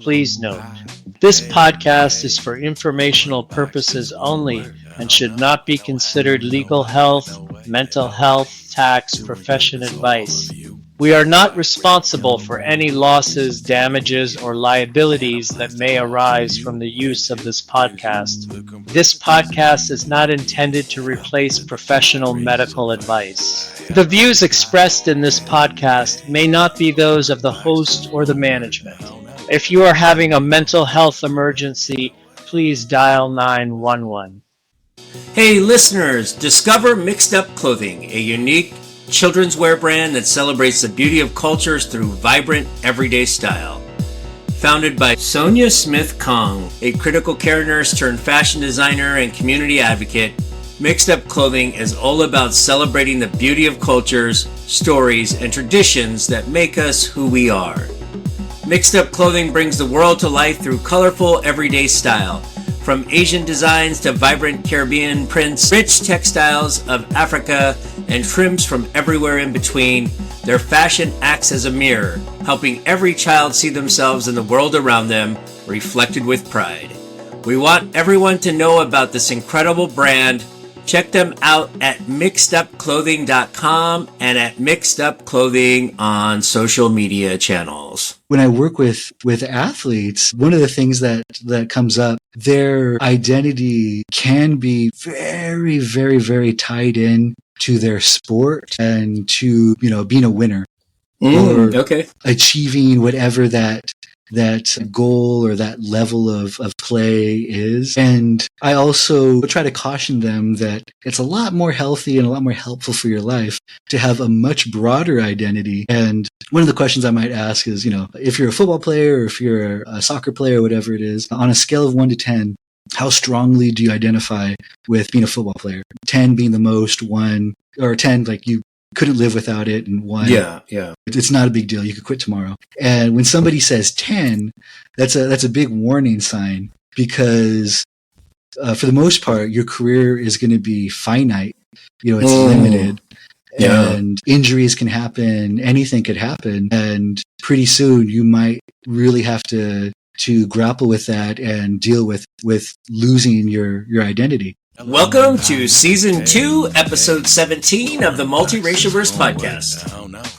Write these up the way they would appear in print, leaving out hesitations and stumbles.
Please note, this podcast is for informational purposes only and should not be considered legal health, mental health, tax, profession advice. We are not responsible for any losses, damages, or liabilities that may arise from the use of this podcast. This podcast is not intended to replace professional medical advice. The views expressed in this podcast may not be those of the host or the management. If you are having a mental health emergency, please dial 911. Hey listeners, discover Mixed Up Clothing, a unique children's wear brand that celebrates the beauty of cultures through vibrant, everyday style. Founded by Sonia Smith Kong, a critical care nurse turned fashion designer and community advocate, Mixed Up Clothing is all about celebrating the beauty of cultures, stories, and traditions that make us who we are. Mixed Up Clothing brings the world to life through colorful, everyday style. From Asian designs to vibrant Caribbean prints, rich textiles of Africa, and trims from everywhere in between, their fashion acts as a mirror, helping every child see themselves in the world around them, reflected with pride. We want everyone to know about this incredible brand. Check them out at mixedupclothing.com and at Mixed Up Clothing on social media channels. When I work with athletes, one of the things that comes up, their identity can be very, very, very tied in to their sport and to, being a winner or achieving whatever that goal or that level of play is. And I also try to caution them that it's a lot more healthy and a lot more helpful for your life to have a much broader identity. And one of the questions I might ask is, if you're a football player or if you're a soccer player or whatever it is, on a scale of 1 to 10, how strongly do you identify with being a football player? 10 being the most, 1, or 10, like you couldn't live without it, and 1. Yeah. It's not a big deal. You could quit tomorrow. And when somebody says 10, that's a big warning sign, because for the most part, your career is going to be finite. It's limited. Yeah. And injuries can happen. Anything could happen. And pretty soon you might really have to grapple with that and deal with losing your identity. Welcome to Season 2, Episode 17 of the Multiracial podcast.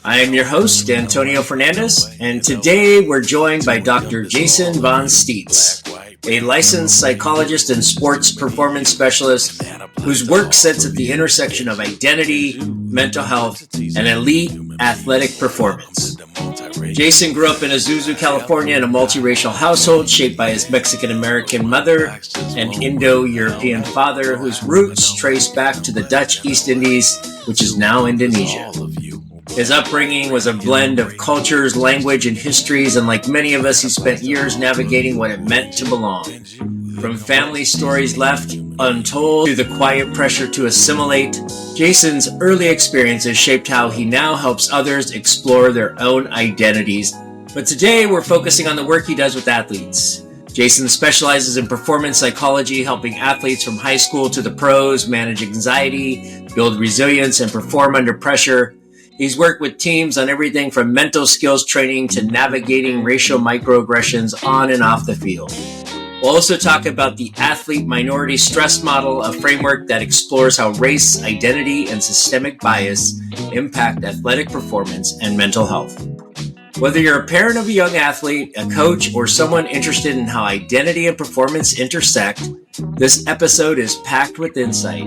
I am your host, Antonio Fernandez, and today we're joined by Dr. Jason von Stietz, a licensed psychologist and sports performance specialist whose work sits at the intersection of identity, mental health, and elite athletic performance. Jason grew up in Azusa, California in a multiracial household shaped by his Mexican-American mother and Indo-European father, whose roots trace back to the Dutch East Indies, which is now Indonesia. His upbringing was a blend of cultures, language, and histories, and like many of us, he spent years navigating what it meant to belong. From family stories left untold to the quiet pressure to assimilate, Jason's early experiences shaped how he now helps others explore their own identities. But today, we're focusing on the work he does with athletes. Jason specializes in performance psychology, helping athletes from high school to the pros manage anxiety, build resilience, and perform under pressure. He's worked with teams on everything from mental skills training to navigating racial microaggressions on and off the field. We'll also talk about the athlete minority stress model, a framework that explores how race, identity, and systemic bias impact athletic performance and mental health. Whether you're a parent of a young athlete, a coach, or someone interested in how identity and performance intersect, this episode is packed with insight.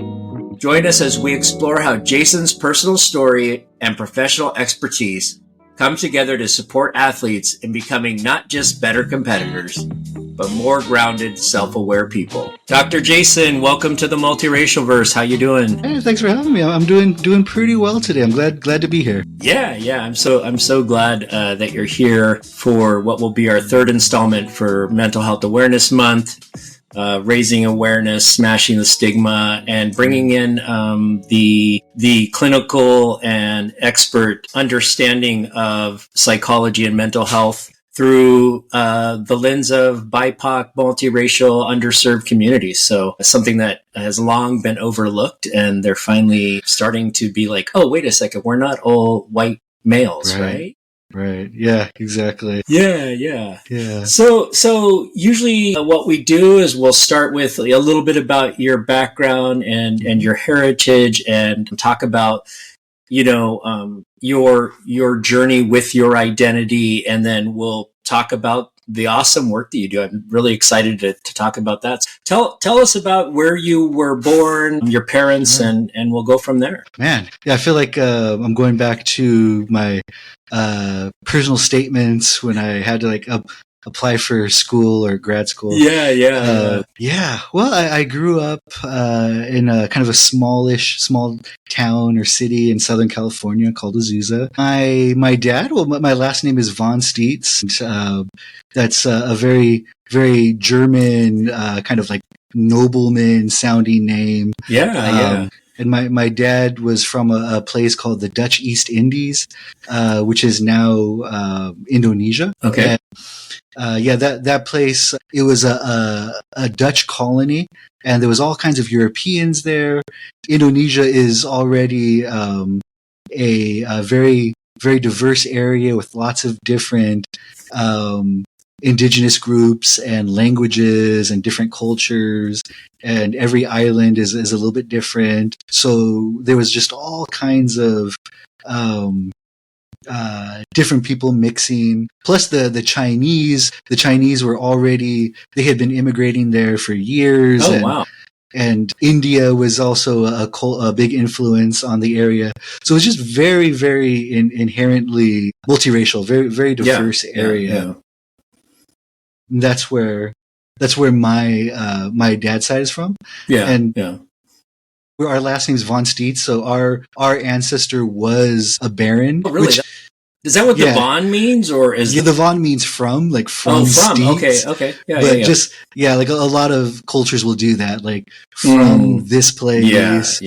Join us as we explore how Jason's personal story and professional expertise come together to support athletes in becoming not just better competitors, but more grounded, self-aware people. Dr. Jason, welcome to the Multiracial Verse. How you doing? Hey, thanks for having me. I'm doing pretty well today. I'm glad to be here. Yeah. I'm so glad that you're here for what will be our third installment for Mental Health Awareness Month. Raising awareness, smashing the stigma, and bringing in the clinical and expert understanding of psychology and mental health through the lens of BIPOC, multiracial, underserved communities. So something that has long been overlooked, and they're finally starting to be like, oh, wait a second, we're not all white males, right? Right. Yeah, exactly. Yeah. Yeah. So usually what we do is we'll start with a little bit about your background and your heritage and talk about, your journey with your identity, and then we'll talk about the awesome work that you do. I'm really excited to talk about that. Tell us about where you were born, your parents, and we'll go from there. Man, yeah, I feel like I'm going back to my personal statements when I had to apply for school or grad school. Yeah. Well, I grew up in a kind of a small town or city in Southern California called Azusa. My dad, my last name is von Stietz. That's a very, very German kind of like nobleman sounding name. Yeah. And my dad was from a place called the Dutch East Indies, which is now Indonesia. Okay. And, that place, it was a Dutch colony, and there was all kinds of Europeans there. Indonesia is already a very, very diverse area with lots of different indigenous groups and languages and different cultures, and every island is a little bit different. So there was just all kinds of different people mixing. Plus the Chinese were already, they had been immigrating there for years. Oh, wow. And India was also a big influence on the area. So it was just very, very inherently multiracial, very, very diverse area. Yeah. That's where my dad's side is from. Yeah. Our last name is von Stietz, so our ancestor was a baron. Oh, really? Is that what the von means, or is the von means from Stietz? Okay. Yeah. Like a lot of cultures will do that, like from this place.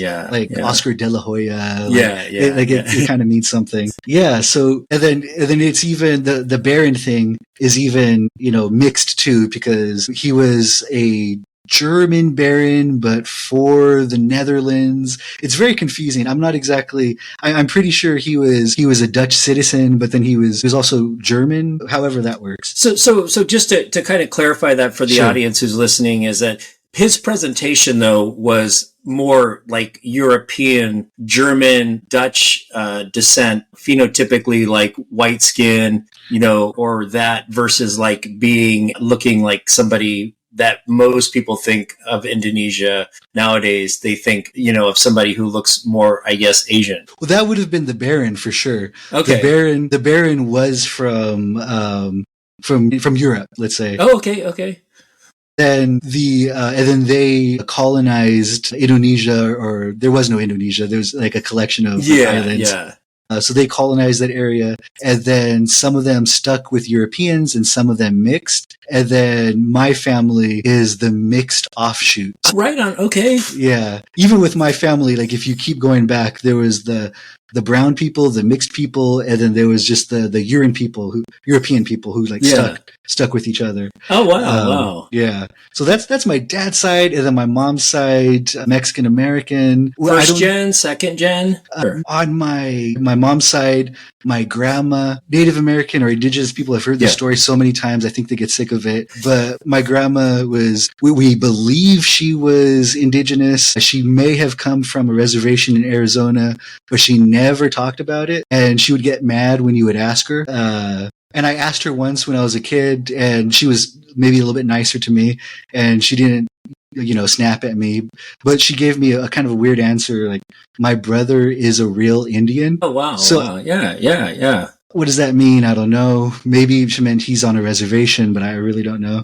Oscar de la Hoya. It kind of means something. Yeah. So and then it's even the baron thing is even mixed too, because he was a German baron, but for the Netherlands. It's very confusing. I'm not exactly. I'm pretty sure he was a Dutch citizen, but then he was also German. However that works. So just to kind of clarify that for the audience who's listening, is that his presentation though was more like European, German, Dutch descent, phenotypically like white skin, or that, versus like looking like somebody that most people think of Indonesia nowadays. They think, of somebody who looks more, I guess, Asian. Well, that would have been the Baron for sure. Okay. The Baron was from Europe, let's say. Oh, okay. Then and then they colonized Indonesia, or there was no Indonesia. There was like a collection of islands. Yeah. So they colonized that area, and then some of them stuck with Europeans and some of them mixed. And then my family is the mixed offshoot. Right on. Okay. Yeah. Even with my family, like if you keep going back, there was the brown people, the mixed people, and then there was just the European people who stuck with each other. Oh, wow. Yeah. So that's my dad's side, and then my mom's side, Mexican American. First gen, second gen? On my mom's side, my grandma, Native American or indigenous people, I've heard this story so many times, I think they get sick of it. But my grandma we believe she was indigenous. She may have come from a reservation in Arizona, but she never talked about it. And she would get mad when you would ask her. And I asked her once when I was a kid, and she was maybe a little bit nicer to me, and she didn't, snap at me, but she gave me a kind of a weird answer, like, my brother is a real Indian. Oh, wow. So, wow. Yeah. What does that mean? I don't know. Maybe she meant he's on a reservation, but I really don't know.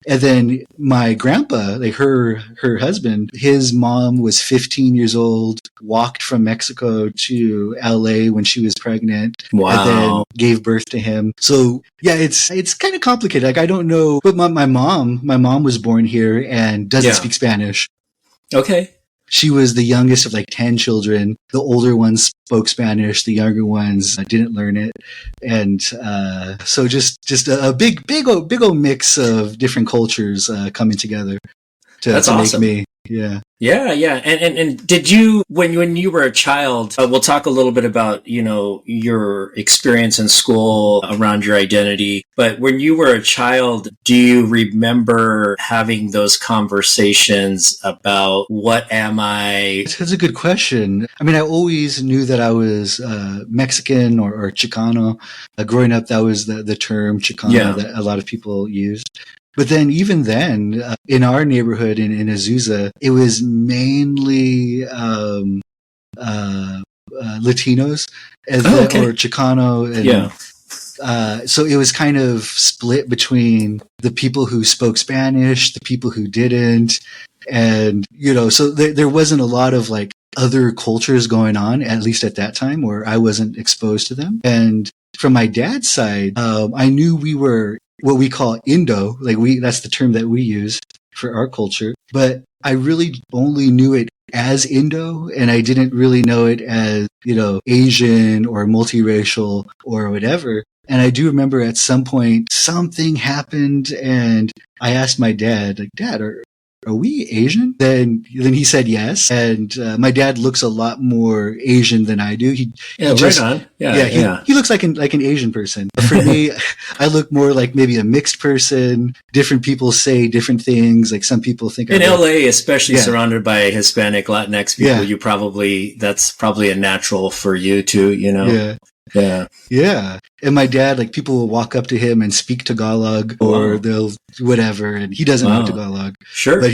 And then my grandpa, like her husband, his mom was 15 years old, walked from Mexico to LA when she was pregnant. Wow. And then gave birth to him. So yeah, it's kind of complicated. Like I don't know, but my mom was born here and doesn't speak Spanish. Okay. She was the youngest of like 10 children. The older ones spoke Spanish. The younger ones didn't learn it. And so just a big old mix of different cultures coming together to awesome. make me. Yeah. Yeah, yeah. And did you, when you were a child, we'll talk a little bit about, your experience in school around your identity, but when you were a child, do you remember having those conversations about what am I? That's a good question. I mean, I always knew that I was Mexican or Chicano. Growing up, that was the term Chicano that a lot of people used. But then, even then, in our neighborhood in Azusa, it was mainly Latinos or Chicano. And, so it was kind of split between the people who spoke Spanish, the people who didn't. And, so there wasn't a lot of like other cultures going on, at least at that time, or I wasn't exposed to them. And from my dad's side, I knew we were what we call Indo, that's the term that we use for our culture. But I really only knew it as Indo, and I didn't really know it as, Asian or multiracial or whatever. And I do remember at some point something happened, and I asked my dad, like, Dad, are we Asian? Then he said yes. And my dad looks a lot more Asian than I do. He right on. He looks like an Asian person. But for me, I look more like maybe a mixed person. Different people say different things. Like some people think in LA, especially surrounded by Hispanic, Latinx people, that's probably a natural for you too, Yeah. Yeah. And my dad, like, people will walk up to him and speak Tagalog or they'll whatever, and he doesn't know Tagalog. Sure. But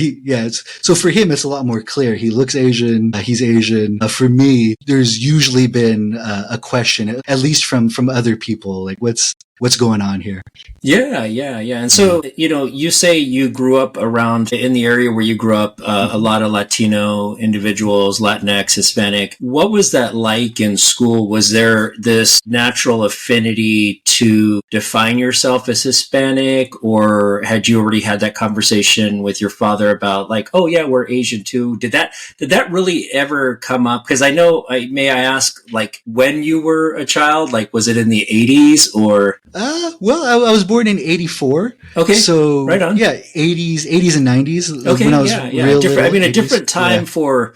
so for him, it's a lot more clear. He looks Asian. He's Asian. For me, there's usually been a question, at least from other people, like, what's going on here? Yeah. And so, you say you grew up around in the area where you grew up, a lot of Latino individuals, Latinx, Hispanic. What was that like in school? Was there this natural affinity to define yourself as Hispanic, or had you already had that conversation with your father about like, oh yeah, we're Asian too? Did that really ever come up? Because I know, may I ask, like, when you were a child, like, was it in the 80s or? Well, I was born in 84. Okay. So, right on. Yeah, 80s and 90s. Okay. When I was real different. Little, I mean, 80s. A different time for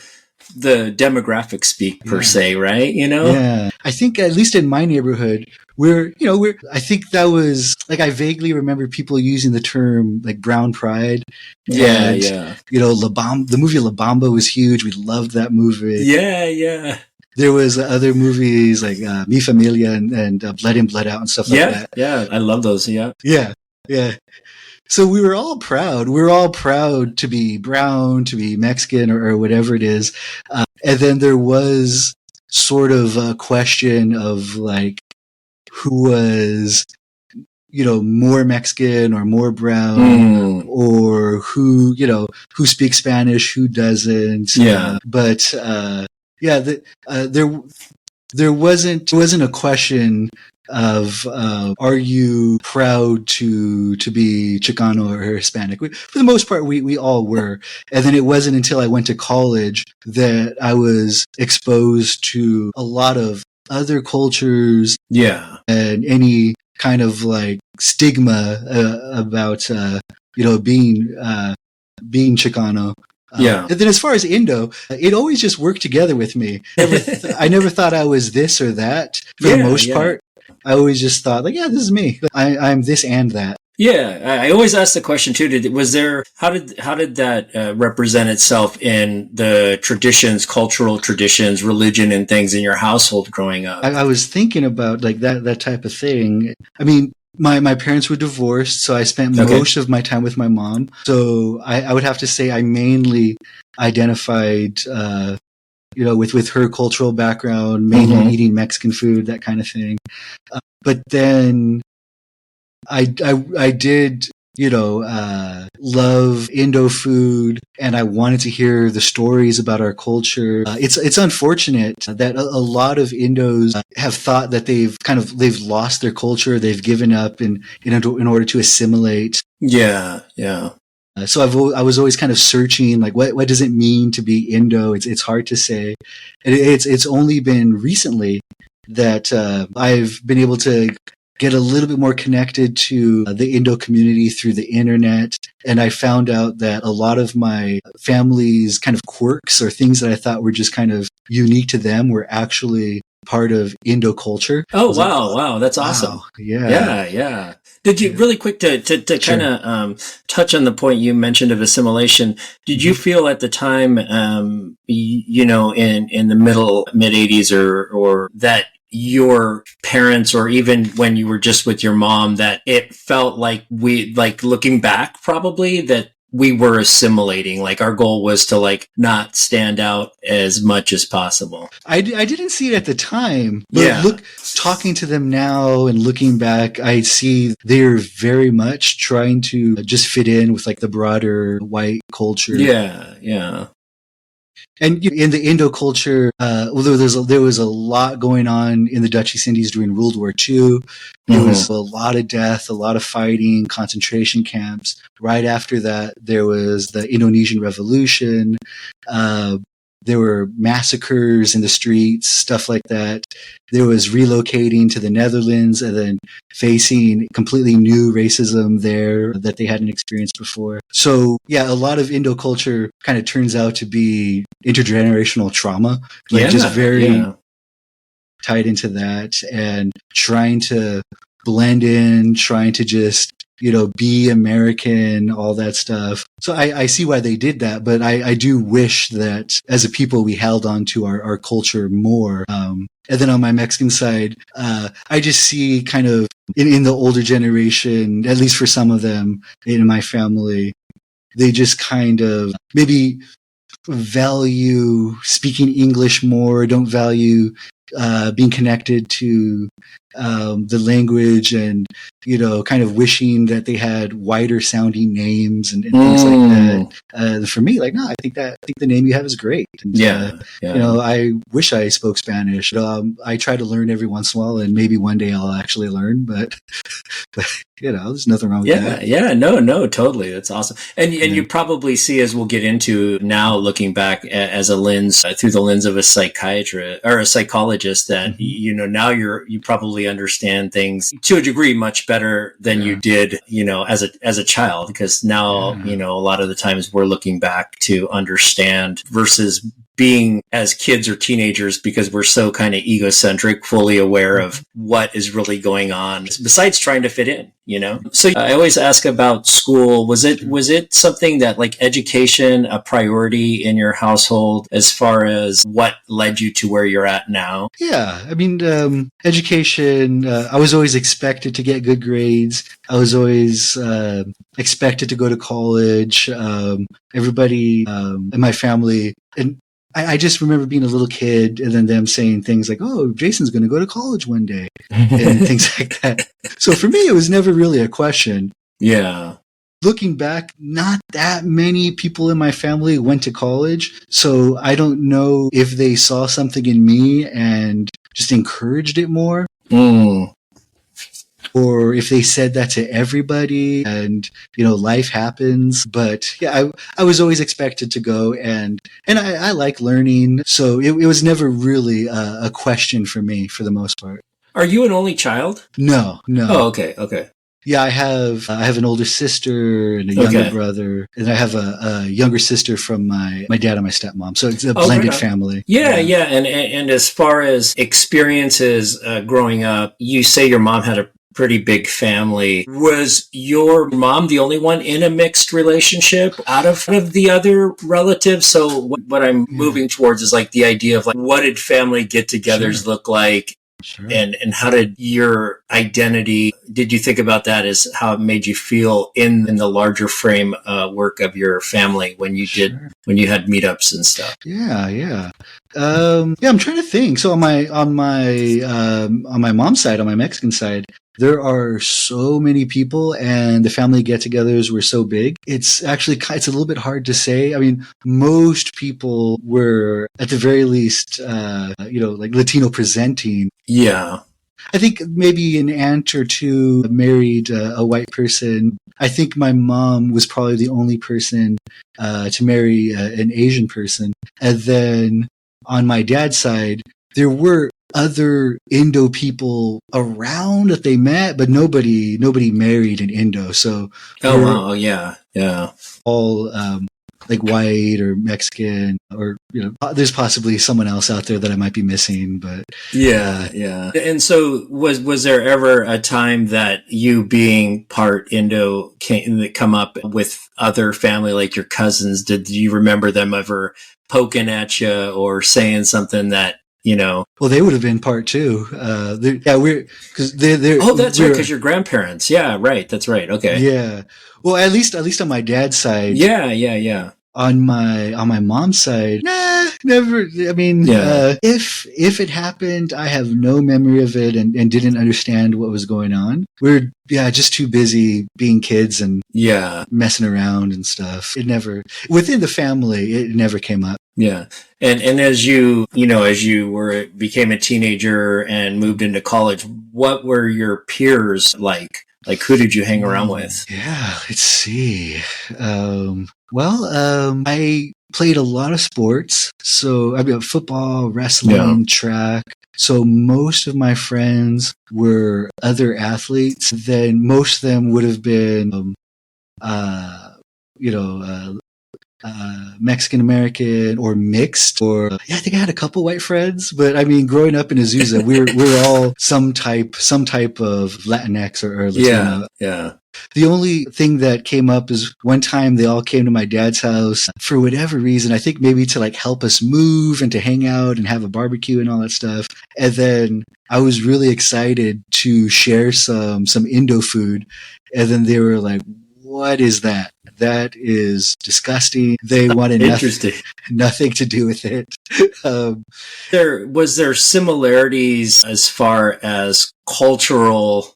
the demographic speak per se, right? Yeah. I think at least in my neighborhood, I think that was like, I vaguely remember people using the term like brown pride. Yeah. The movie La Bamba was huge. We loved that movie. Yeah. There was other movies like Mi Familia and Blood In, Blood Out and stuff like that. Yeah, I love those. Yeah. So we were all proud. We were all proud to be brown, to be Mexican, or whatever it is. And then there was sort of a question of like, who was, more Mexican or more brown, or who speaks Spanish, who doesn't. Yeah. There wasn't a question of are you proud to be Chicano or Hispanic? For the most part, we all were. And then it wasn't until I went to college that I was exposed to a lot of other cultures. Yeah. And any kind of like stigma about being Chicano. Yeah. And then as far as Indo, it always just worked together with me. I never thought I was this or that for the most part. I always just thought like, yeah, this is me. I'm this and that. Yeah. I always ask the question too, how did that represent itself in the traditions, cultural traditions, religion and things in your household growing up? I was thinking about like that type of thing. I mean, my parents were divorced, so I spent most of my time with my mom. So I would have to say I mainly identified, with her cultural background, mainly eating Mexican food, that kind of thing. But then I did, love Indo food, and I wanted to hear the stories about our culture. It's unfortunate that a lot of Indos have thought that they've lost their culture, they've given up in order to assimilate. Yeah. So I was always kind of searching, like, what does it mean to be Indo? It's hard to say. It's only been recently that I've been able to get a little bit more connected to the Indo community through the internet And I found out that a lot of my family's kind of quirks or things that I thought were just kind of unique to them were actually part of Indo culture. Oh, wow. Wow. That's awesome. Yeah. Yeah. Yeah. Did you really quick to Sure. kind of touch on the point you mentioned of assimilation? Did you feel at the time, you know, in the mid 80s or that your parents, or even when you were just with your mom, that it felt like looking back, probably that we were assimilating, like our goal was to like not stand out as much as possible? I didn't see it at the time, but talking to them now and looking back, I see they're very much trying to just fit in with like the broader white culture. Yeah. And in the Indo culture, there was a lot going on in the Dutch East Indies during World War II. There was a lot of death, a lot of fighting, concentration camps. Right after that, there was the Indonesian Revolution. There were massacres in the streets, stuff like that. There was relocating to the Netherlands and then facing completely new racism there that they hadn't experienced before. So, yeah, a lot of Indo culture kind of turns out to be intergenerational trauma, just very tied into that and trying to blend in, trying to just, be American, all that stuff. So I see why they did that, but I do wish that as a people we held on to our culture more. And then on my Mexican side, I just see kind of in the older generation, at least for some of them in my family, they just kind of maybe value speaking English more, don't value being connected to the language and, kind of wishing that they had wider sounding names and things like that. For me, no, I think the name you have is great. And, I wish I spoke Spanish. I try to learn every once in a while, and maybe one day I'll actually learn, but there's nothing wrong with that. Yeah, no, totally. That's awesome. And you probably see, as we'll get into now, looking back as a lens, through the lens of a psychiatrist or a psychologist, that, now you probably understand things to a degree much better than you did, as a child, because now, a lot of the times we're looking back to understand versus being as kids or teenagers, because we're so kind of egocentric, fully aware of what is really going on besides trying to fit in, So I always ask about school. Was it something that, like, education, a priority in your household as far as what led you to where you're at now? Yeah. I mean, education, I was always expected to get good grades. I was always expected to go to college. Everybody in my family, and I just remember being a little kid and then them saying things like, "Oh, Jason's going to go to college one day," and things like that. So for me, it was never really a question. Yeah. Looking back, not that many people in my family went to college. So I don't know if they saw something in me and just encouraged it more. Or if they said that to everybody and, life happens. But yeah, I was always expected to go and I like learning. So it was never really a question for me for the most part. Are you an only child? No. Oh, okay. Yeah, I have an older sister and a younger brother, and I have a younger sister from my dad and my stepmom. So it's a blended family. Yeah. And as far as experiences growing up, you say your mom had a pretty big family. Was your mom the only one in a mixed relationship out of the other relatives? So what I'm moving towards is like the idea of, like, what did family get-togethers look like? Sure. And how did your identity, did you think about that as how it made you feel in the larger frame work of your family when you had meetups and stuff? Yeah. I'm trying to think. So on my mom's side, on my Mexican side, there are so many people and the family get-togethers were so big. It's a little bit hard to say. I mean, most people were at the very least, like Latino presenting. Yeah. I think maybe an aunt or two married a white person. I think my mom was probably the only person to marry an Asian person. And then on my dad's side, there were other Indo people around that they met, but nobody married an Indo. So Oh, wow. Yeah. Yeah. all like white or Mexican, or there's possibly someone else out there that I might be missing, but yeah. And so was there ever a time that you being part Indo come up with other family, like your cousins? Did you remember them ever poking at you or saying something that, Well, they would have been part two. They're Oh, that's right, because your grandparents. Yeah, right. That's right. Okay. Yeah. Well, at least on my dad's side. Yeah. On my mom's side, nah, never. I mean, if it happened, I have no memory of it and didn't understand what was going on. We're just too busy being kids and messing around and stuff. It never, within the family, it never came up. Yeah. And as you became a teenager and moved into college, what were your peers like? Like, who did you hang around with? Yeah, let's see. I played a lot of sports. So I've got football, wrestling, track. So most of my friends were other athletes. Then most of them would have been, Mexican American or mixed, or I think I had a couple white friends, but I mean, growing up in Azusa, we're all some type of Latinx or Latino. Yeah. The only thing that came up is one time they all came to my dad's house for whatever reason. I think maybe to like help us move and to hang out and have a barbecue and all that stuff. And then I was really excited to share some Indo food. And then they were like, "What is that? That is disgusting." They wanted nothing to do with it. Was there similarities as far as cultural,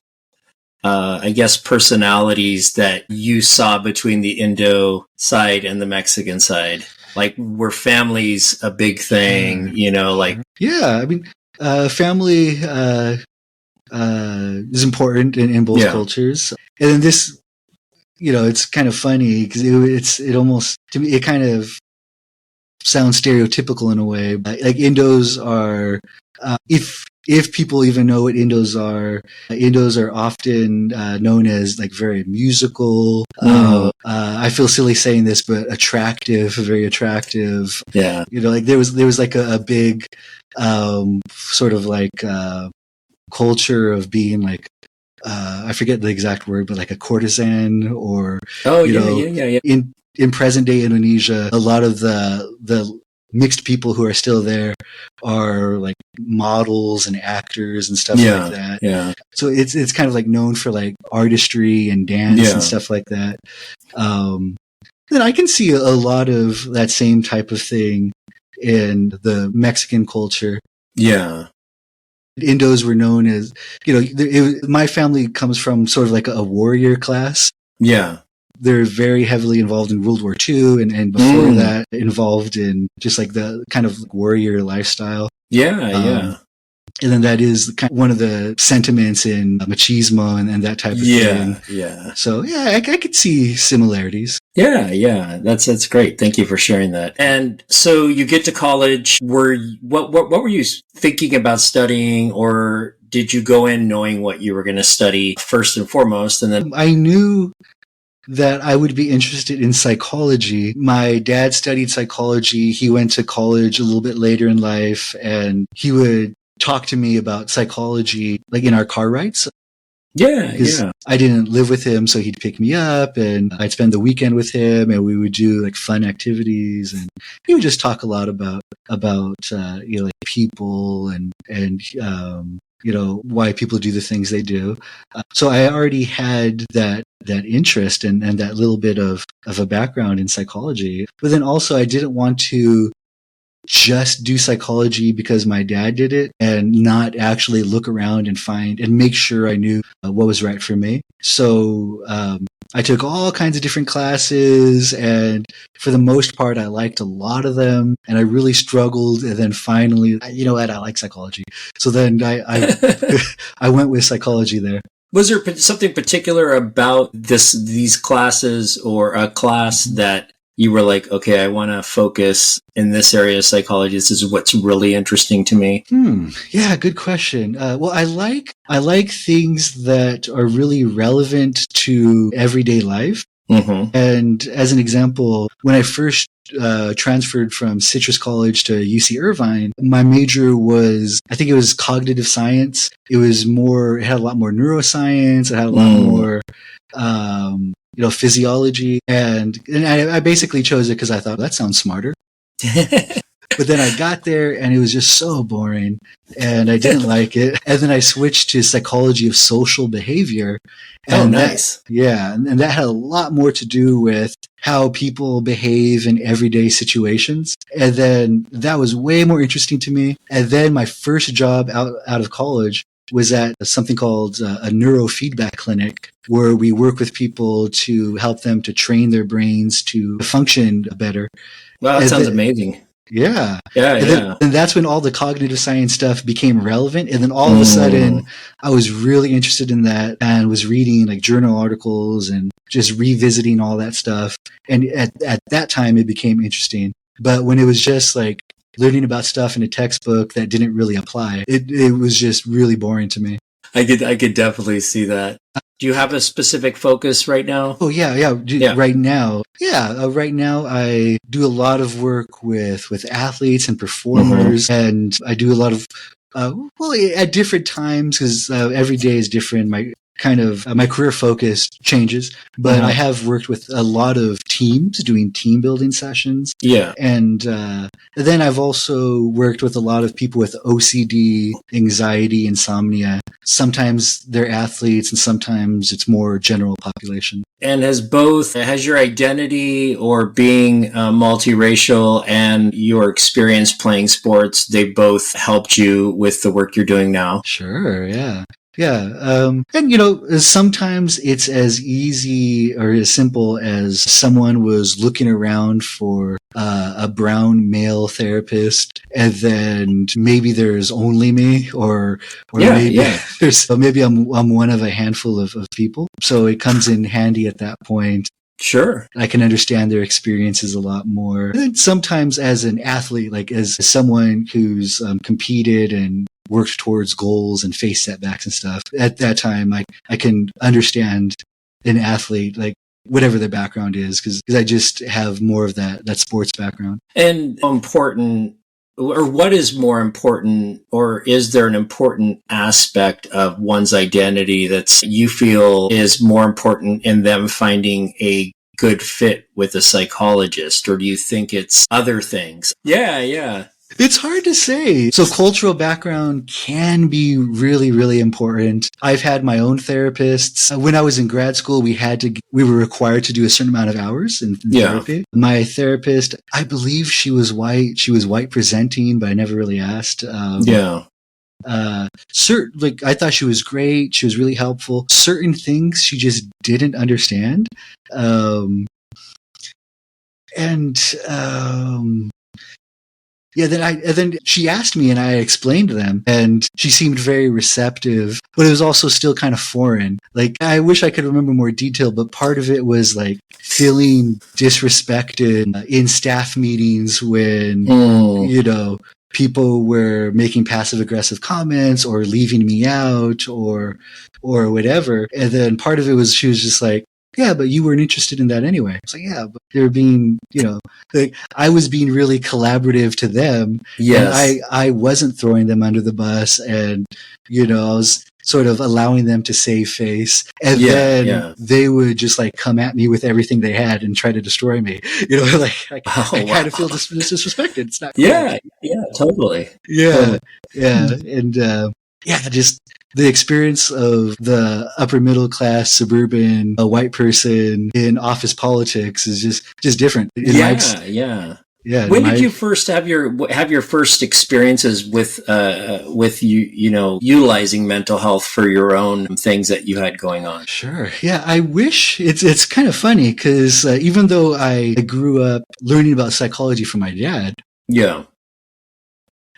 I guess, personalities that you saw between the Indo side and the Mexican side? Like, were families a big thing? Yeah, I mean, family is important in both cultures, and then this. It's kind of funny because it almost, to me, it kind of sounds stereotypical in a way. Like Indos are, if people even know what Indos are often known as like very musical. I feel silly saying this, but attractive, very attractive. Yeah. Like there was like a big sort of like culture of being like, I forget the exact word, but like a courtesan or, yeah. In present day Indonesia, a lot of the mixed people who are still there are like models and actors and stuff like that. Yeah. So it's kind of like known for like artistry and dance and stuff like that. Then I can see a lot of that same type of thing in the Mexican culture. Yeah. Indos were known as, my family comes from sort of like a warrior class. Yeah. They're very heavily involved in World War II and before that involved in just like the kind of warrior lifestyle. Yeah. And then that is one of the sentiments in machismo and that type of thing. Yeah. So I could see similarities. Yeah. That's great. Thank you for sharing that. And so you get to college. What were you thinking about studying, or did you go in knowing what you were going to study first and foremost? And then I knew that I would be interested in psychology. My dad studied psychology. He went to college a little bit later in life, and he would talk to me about psychology, like in our car rides. Yeah. I didn't live with him, so he'd pick me up and I'd spend the weekend with him and we would do like fun activities, and he would just talk a lot about like people and why people do the things they do. So I already had that interest and that little bit of a background in psychology. But then also I didn't want to just do psychology because my dad did it and not actually look around and find and make sure I knew what was right for me. So I took all kinds of different classes, and for the most part, I liked a lot of them, and I really struggled. And then finally, you know what? I like psychology. So then I I went with psychology there. Was there something particular about these classes or a class that you were like, okay, I want to focus in this area of psychology. This is what's really interesting to me. Yeah, good question. Well, I like things that are really relevant to everyday life. Mm-hmm. And as an example, when I first transferred from Citrus College to UC Irvine, my major was, I think it was cognitive science. It had a lot more neuroscience. It had a lot more, physiology. And I basically chose it because I thought that sounds smarter. But then I got there and it was just so boring and I didn't like it. And then I switched to psychology of social behavior. And nice. And that had a lot more to do with how people behave in everyday situations. And then that was way more interesting to me. And then my first job out of college was at something called a neurofeedback clinic, where we work with people to help them to train their brains to function better. Wow, that sounds amazing. Yeah. Yeah. And that's when all the cognitive science stuff became relevant. And then all of a sudden, I was really interested in that and was reading like journal articles and just revisiting all that stuff. And at that time, it became interesting. But when it was just like learning about stuff in a textbook that didn't really apply, it was just really boring to me. I could definitely see that. Do you have a specific focus right now? Oh, yeah. Right now. Yeah. Right now, I do a lot of work with athletes and performers, and I do a lot of, at different times, because every day is different. My career focus changes, but I have worked with a lot of teams doing team building sessions. Yeah. And then I've also worked with a lot of people with OCD, anxiety, insomnia. Sometimes they're athletes and sometimes it's more general population. And has your identity or being multiracial and your experience playing sports, they both helped you with the work you're doing now? Sure. Yeah. Yeah. And, sometimes it's as easy or as simple as someone was looking around for a brown male therapist, and then maybe there's only me, or maybe I'm one of a handful of people. So it comes in handy at that point. Sure. I can understand their experiences a lot more. And sometimes as an athlete, like as someone who's competed and worked towards goals and faced setbacks and stuff, at that time, I can understand an athlete, like whatever their background is, because I just have more of that sports background. And what is more important, or is there an important aspect of one's identity that you feel is more important in them finding a good fit with a psychologist, or do you think it's other things? Yeah. It's hard to say. So cultural background can be really, really important. I've had my own therapists. When I was in grad school, we were required to do a certain amount of hours in therapy. My therapist, I believe she was white. She was white presenting, but I never really asked. I thought she was great. She was really helpful. Certain things she just didn't understand. Then she asked me and I explained them, and she seemed very receptive, but it was also still kind of foreign. Like, I wish I could remember more detail, but part of it was like feeling disrespected in staff meetings when, people were making passive aggressive comments or leaving me out or whatever. And then part of it was, she was just like, yeah, but you weren't interested in that anyway. It's like, yeah, but they're being, like, I was being really collaborative to them. Yes. And I wasn't throwing them under the bus, and, I was sort of allowing them to save face. And then they would just like come at me with everything they had and try to destroy me. I kind of feel disrespected. It's not cool. Yeah, totally. Yeah. And, just the experience of the upper middle class suburban white person in office politics is just different. Yeah. When did you first have your first experiences with utilizing mental health for your own things that you had going on? Sure. Yeah, I wish it's kind of funny because even though I grew up learning about psychology from my dad,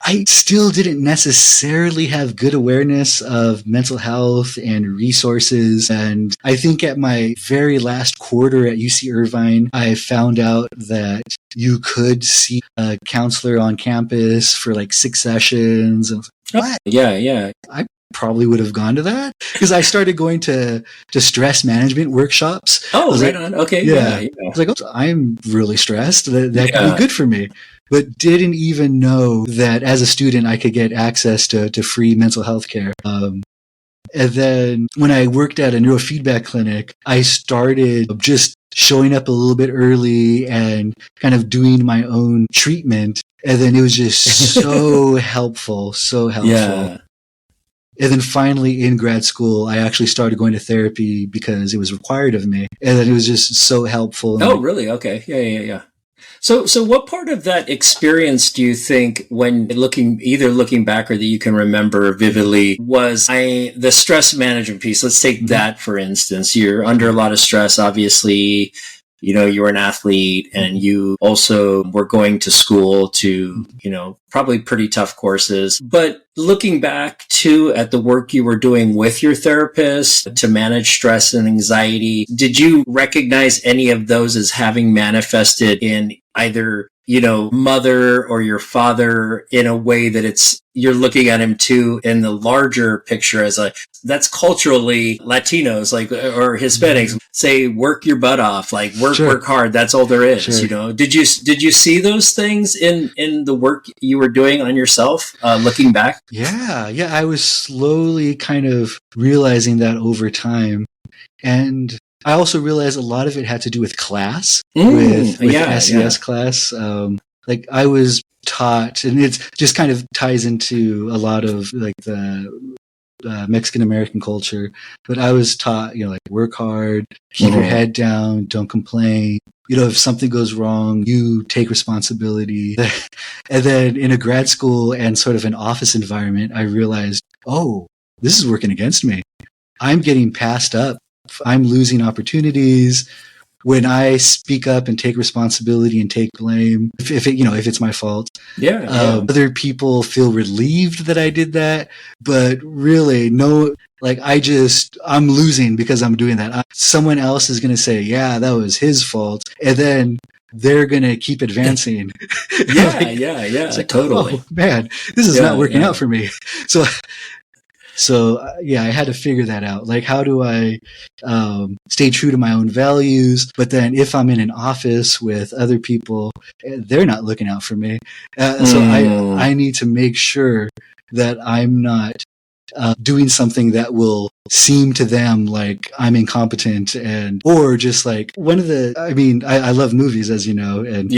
I still didn't necessarily have good awareness of mental health and resources. And I think at my very last quarter at UC Irvine, I found out that you could see a counselor on campus for like 6 sessions. And I was like, what? Yeah. I probably would have gone to that because I started going to stress management workshops. Oh, right on. Okay. Yeah. Yeah. I was like, oh, I'm really stressed. That could be good for me. But didn't even know that as a student, I could get access to free mental health care. And then when I worked at a neurofeedback clinic, I started just showing up a little bit early and kind of doing my own treatment. And then it was just so helpful. Yeah. And then finally in grad school, I actually started going to therapy because it was required of me. And then it was just so helpful. Oh, really? Okay. Yeah. So what part of that experience do you think, when looking back or that you can remember vividly, was the stress management piece? Let's take that, for instance. You're under a lot of stress, obviously. You were an athlete and you also were going to school to, probably pretty tough courses. But looking back at the work you were doing with your therapist to manage stress and anxiety, did you recognize any of those as having manifested in either, mother or your father in a way that you're looking at him too in the larger picture as that's culturally Latinos, or Hispanics say, work your butt off, work hard. That's all there is. Sure. Did you see those things in the work you were doing on yourself, looking back? Yeah. I was slowly kind of realizing that over time. And I also realized a lot of it had to do with class, with SES class. I was taught, and it just kind of ties into a lot of the Mexican American culture, but I was taught, work hard, keep your head down, don't complain. If something goes wrong, you take responsibility. And then in a grad school and sort of an office environment, I realized, oh, this is working against me. I'm getting passed up. I'm losing opportunities when I speak up and take responsibility and take blame. If it's my fault, other people feel relieved that I did that, but really, no. I'm losing because I'm doing that. Someone else is going to say, "Yeah, that was his fault," and then they're going to keep advancing. Totally. Oh man, this is not working out for me. So I had to figure that out. How do I stay true to my own values? But then if I'm in an office with other people, they're not looking out for me. So I need to make sure that I'm not doing something that will seem to them like I'm incompetent or just I love movies, as you know. And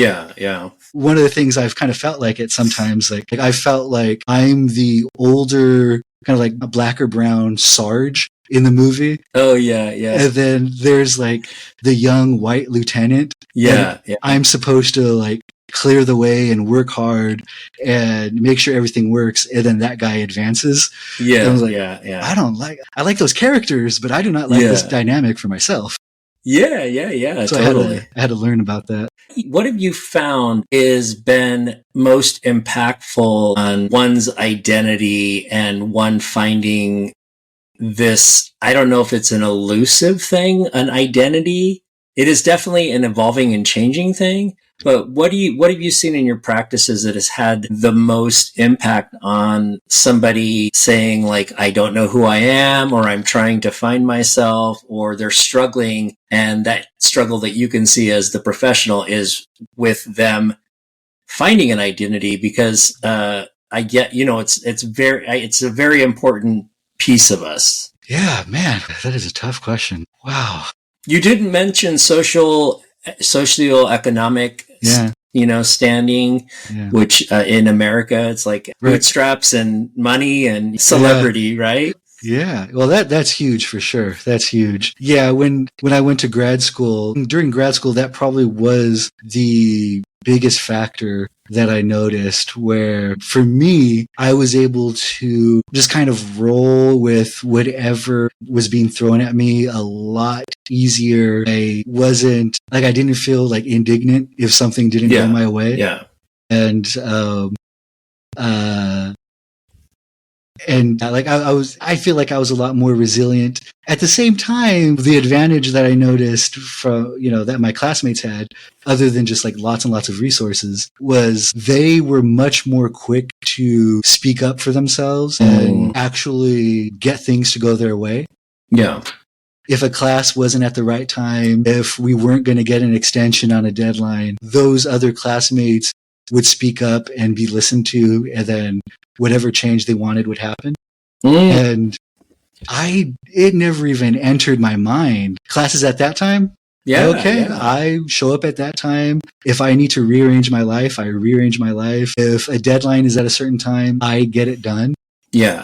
one of the things I've kind of felt like it sometimes, I felt like I'm the older, kind of like a black or brown Sarge in the movie. Oh, yeah. And then there's the young white lieutenant. Yeah. I'm supposed to clear the way and work hard and make sure everything works. And then that guy advances. Yeah. I like those characters, but I do not like this dynamic for myself. Yeah. So totally. I had to learn about that. What have you found has been most impactful on one's identity and one finding this? I don't know if it's an elusive thing, an identity. It is definitely an evolving and changing thing. But what have you seen in your practices that has had the most impact on somebody saying I don't know who I am, or I'm trying to find myself, or they're struggling, and that struggle that you can see as the professional is with them finding an identity? Because I get, it's a very important piece of us. Yeah, man, that is a tough question. Wow. You didn't mention socio-economic, standing, which in America, it's bootstraps and money and celebrity, right? Yeah. Well, that's huge for sure. That's huge. Yeah. When I went to grad school, during grad school, that probably was the biggest factor that I noticed, where for me, I was able to just kind of roll with whatever was being thrown at me a lot easier. I didn't feel indignant if something didn't go my way. Yeah. And And like I feel like I was a lot more resilient. At the same time, the advantage that I noticed from, that my classmates had, other than just like lots and lots of resources, was they were much more quick to speak up for themselves and actually get things to go their way. Yeah. If a class wasn't at the right time, if we weren't going to get an extension on a deadline, those other classmates would speak up and be listened to, and then whatever change they wanted would happen. And it never even entered my mind. Classes at that time? Yeah. Okay. Yeah. I show up at that time. If I need to rearrange my life, I rearrange my life. If a deadline is at a certain time, I get it done. Yeah.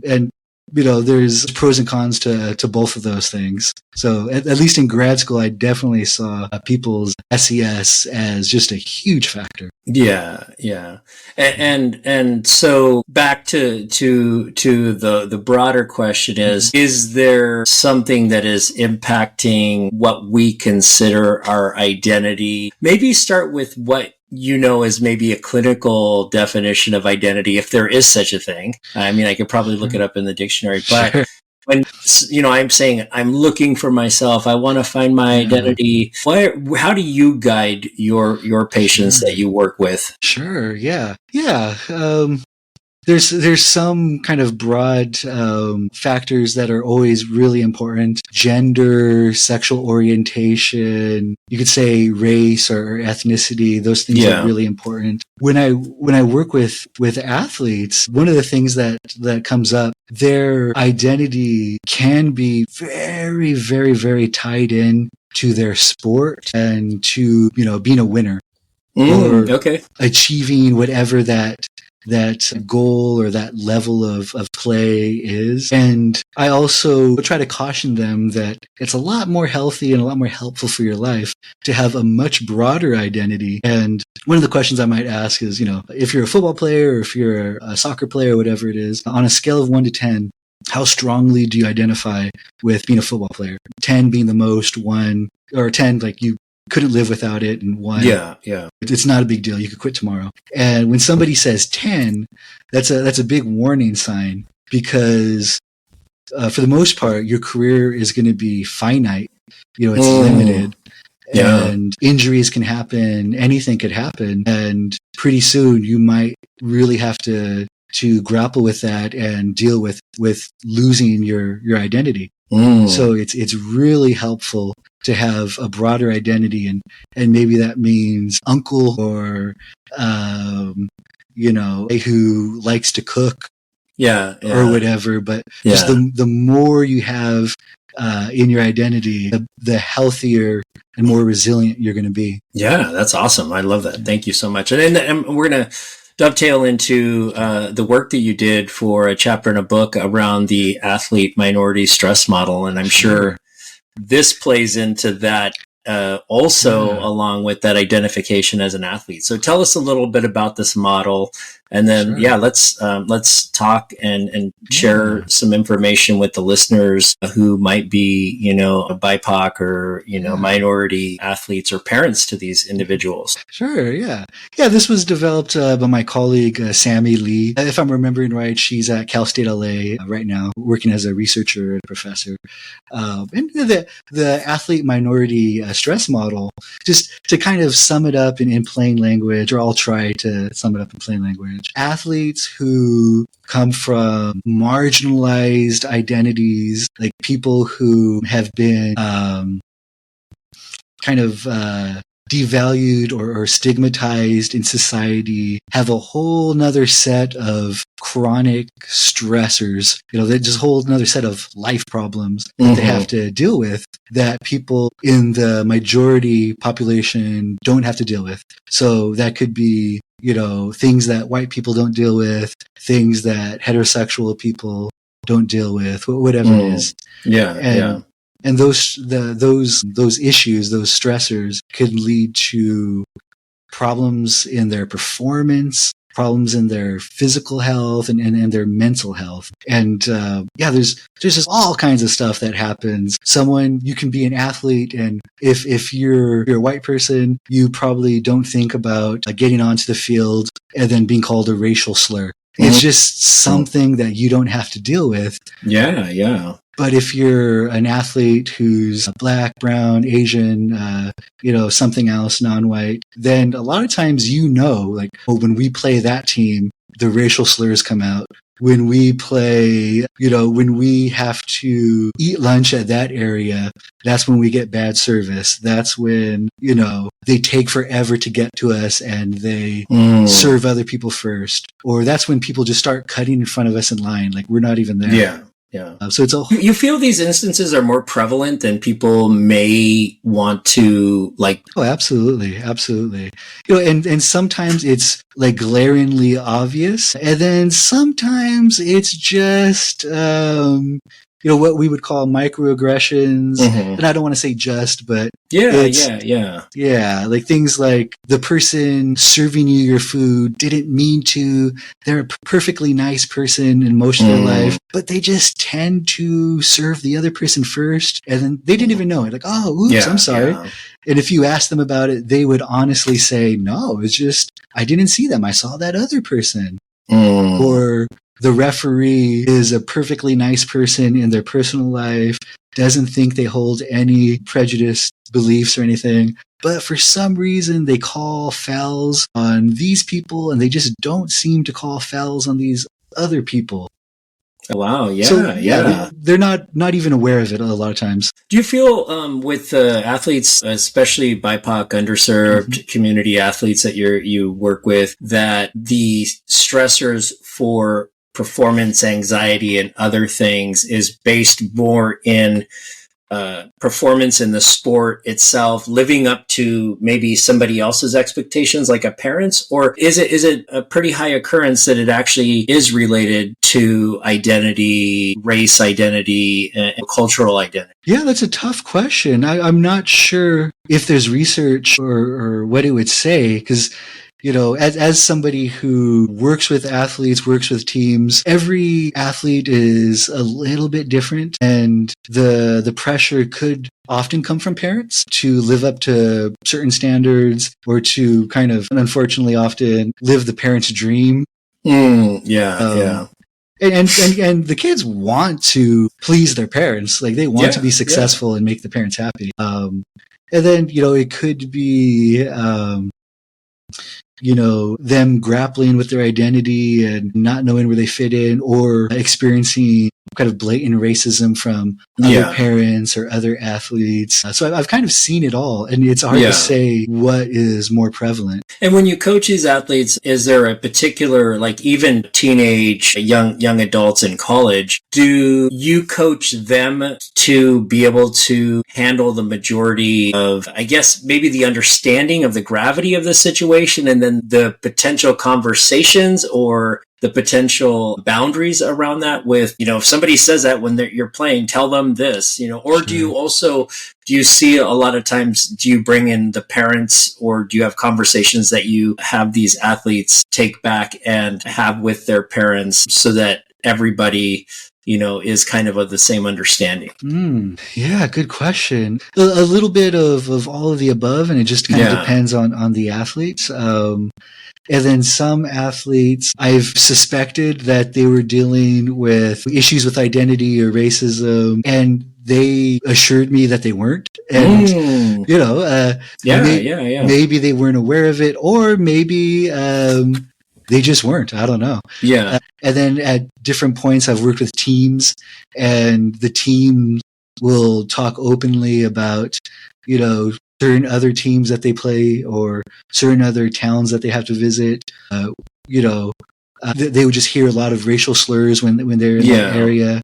And there's pros and cons to both of those things. So at least in grad school, I definitely saw people's SES as just a huge factor. Yeah, yeah. And so back to the broader question is there something that is impacting what we consider our identity? Maybe start with what is maybe a clinical definition of identity, if there is such a thing. I mean, I could probably look it up in the dictionary, but when, I'm saying I'm looking for myself, I want to find my identity. How do you guide your patients that you work with? Sure. Yeah. Yeah. There's some kind of broad factors that are always really important. Gender, sexual orientation, you could say race or ethnicity. Those things are really important. When I work with athletes, one of the things that comes up, their identity can be very, very, very tied in to their sport and to being a winner or achieving whatever that goal or that level of play is. And I also try to caution them that it's a lot more healthy and a lot more helpful for your life to have a much broader identity. And one of the questions I might ask is, if you're a football player or if you're a soccer player or whatever it is, on a scale of 1 to 10, how strongly do you identify with being a football player? 10 being the most, 1, or 10, like you couldn't live without it, and 1. Yeah. It's not a big deal. You could quit tomorrow. And when somebody says 10, that's a big warning sign, because for the most part, your career is going to be finite. It's limited. Yeah. And injuries can happen. Anything could happen. And pretty soon you might really have to grapple with that and deal with losing your identity. So it's really helpful to have a broader identity, and maybe that means uncle or who likes to cook, or whatever. But just the more you have in your identity, the healthier and more resilient you're going to be. Yeah, that's awesome. I love that. Thank you so much. And we're going to dovetail into the work that you did for a chapter in a book around the athlete minority stress model. And I'm sure this plays into that also, along with that identification as an athlete. So tell us a little bit about this model, and then let's talk and share some information with the listeners who might be a BIPOC or minority athletes or parents to these individuals. Sure, yeah. This was developed by my colleague Sammy Lee. If I'm remembering right, she's at Cal State LA right now, working as a researcher and professor. And the athlete minority stress model, just to kind of sum it up in plain language, or I'll try to sum it up in plain language. Athletes who come from marginalized identities, like people who have been kind of devalued or stigmatized in society, have a whole nother set of chronic stressors, they just whole another set of life problems that they have to deal with, that people in the majority population don't have to deal with. So that could be, things that white people don't deal with, things that heterosexual people don't deal with, whatever it is. And those issues, those stressors, could lead to problems in their performance, problems in their physical health and their mental health. And there's just all kinds of stuff that happens. You can be an athlete, and if you're a white person, you probably don't think about getting onto the field and then being called a racial slur. It's just something that you don't have to deal with. Yeah, yeah. But if you're an athlete who's black, brown, Asian, something else, non-white, then a lot of times when we play that team, the racial slurs come out. When we play, when we have to eat lunch at that area, that's when we get bad service. That's when, they take forever to get to us and they serve other people first. Or that's when people just start cutting in front of us in line, like we're not even there. Yeah. Yeah. So it's you feel these instances are more prevalent than people may want to like. Oh, absolutely. Absolutely. And sometimes it's like glaringly obvious. And then sometimes it's just, what we would call microaggressions. And I don't want to say just, but yeah. Like things like the person serving you your food didn't mean to. They're a perfectly nice person in most of their life, but they just tend to serve the other person first. And then they didn't even know it. Like, oh, oops, I'm sorry. Yeah. And if you ask them about it, they would honestly say, no, it's just, I didn't see them. I saw that other person. Or the referee is a perfectly nice person in their personal life, doesn't think they hold any prejudiced beliefs or anything, but for some reason they call fouls on these people and they just don't seem to call fouls on these other people. Wow, yeah, so, they're not even aware of it a lot of times. Do you feel with athletes, especially BIPOC, underserved community athletes that you work with, that the stressors for performance anxiety and other things is based more in performance in the sport itself, living up to maybe somebody else's expectations, like a parent's, or is it a pretty high occurrence that it actually is related to identity, race identity, and cultural identity? Yeah, that's a tough question. I'm not sure if there's research or what it would say, because as somebody who works with athletes, works with teams, every athlete is a little bit different, and the pressure could often come from parents to live up to certain standards or to kind of, unfortunately, often live the parent's dream. Yeah. And the kids want to please their parents. Like they want to be successful and make the parents happy. And then, it could be, them grappling with their identity and not knowing where they fit in, or experiencing kind of blatant racism from other parents or other athletes. So I've kind of seen it all, and it's hard to say what is more prevalent. And when you coach these athletes, is there a particular, like even teenage, young adults in college, do you coach them to be able to handle the majority of, I guess, maybe the understanding of the gravity of the situation, and then the potential conversations or the potential boundaries around that with, if somebody says that when you're playing, tell them this, or do you see a lot of times, do you bring in the parents, or do you have conversations that you have these athletes take back and have with their parents so that everybody, is kind of the same understanding? Yeah, good question. A little bit of all of the above, and it just kind of depends on the athletes. And then some athletes, I've suspected that they were dealing with issues with identity or racism, and they assured me that they weren't. And, maybe they weren't aware of it, or maybe they just weren't. I don't know. Yeah. And then at different points, I've worked with teams, and the team will talk openly about, certain other teams that they play or certain other towns that they have to visit. They would just hear a lot of racial slurs when they're in that area.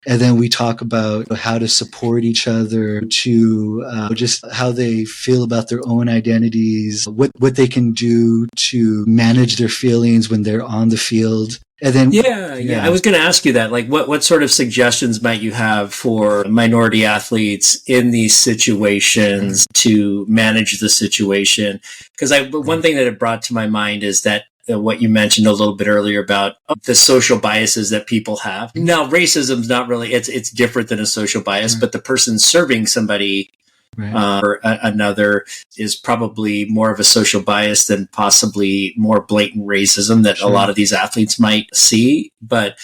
And then we talk about how to support each other, to just how they feel about their own identities, what they can do to manage their feelings when they're on the field. And then, I was going to ask you that. Like, what sort of suggestions might you have for minority athletes in these situations to manage the situation? Because one thing that it brought to my mind is that what you mentioned a little bit earlier about the social biases that people have. Now, racism's not really, it's different than a social bias, but the person serving somebody or another is probably more of a social bias than possibly more blatant racism that a lot of these athletes might see. But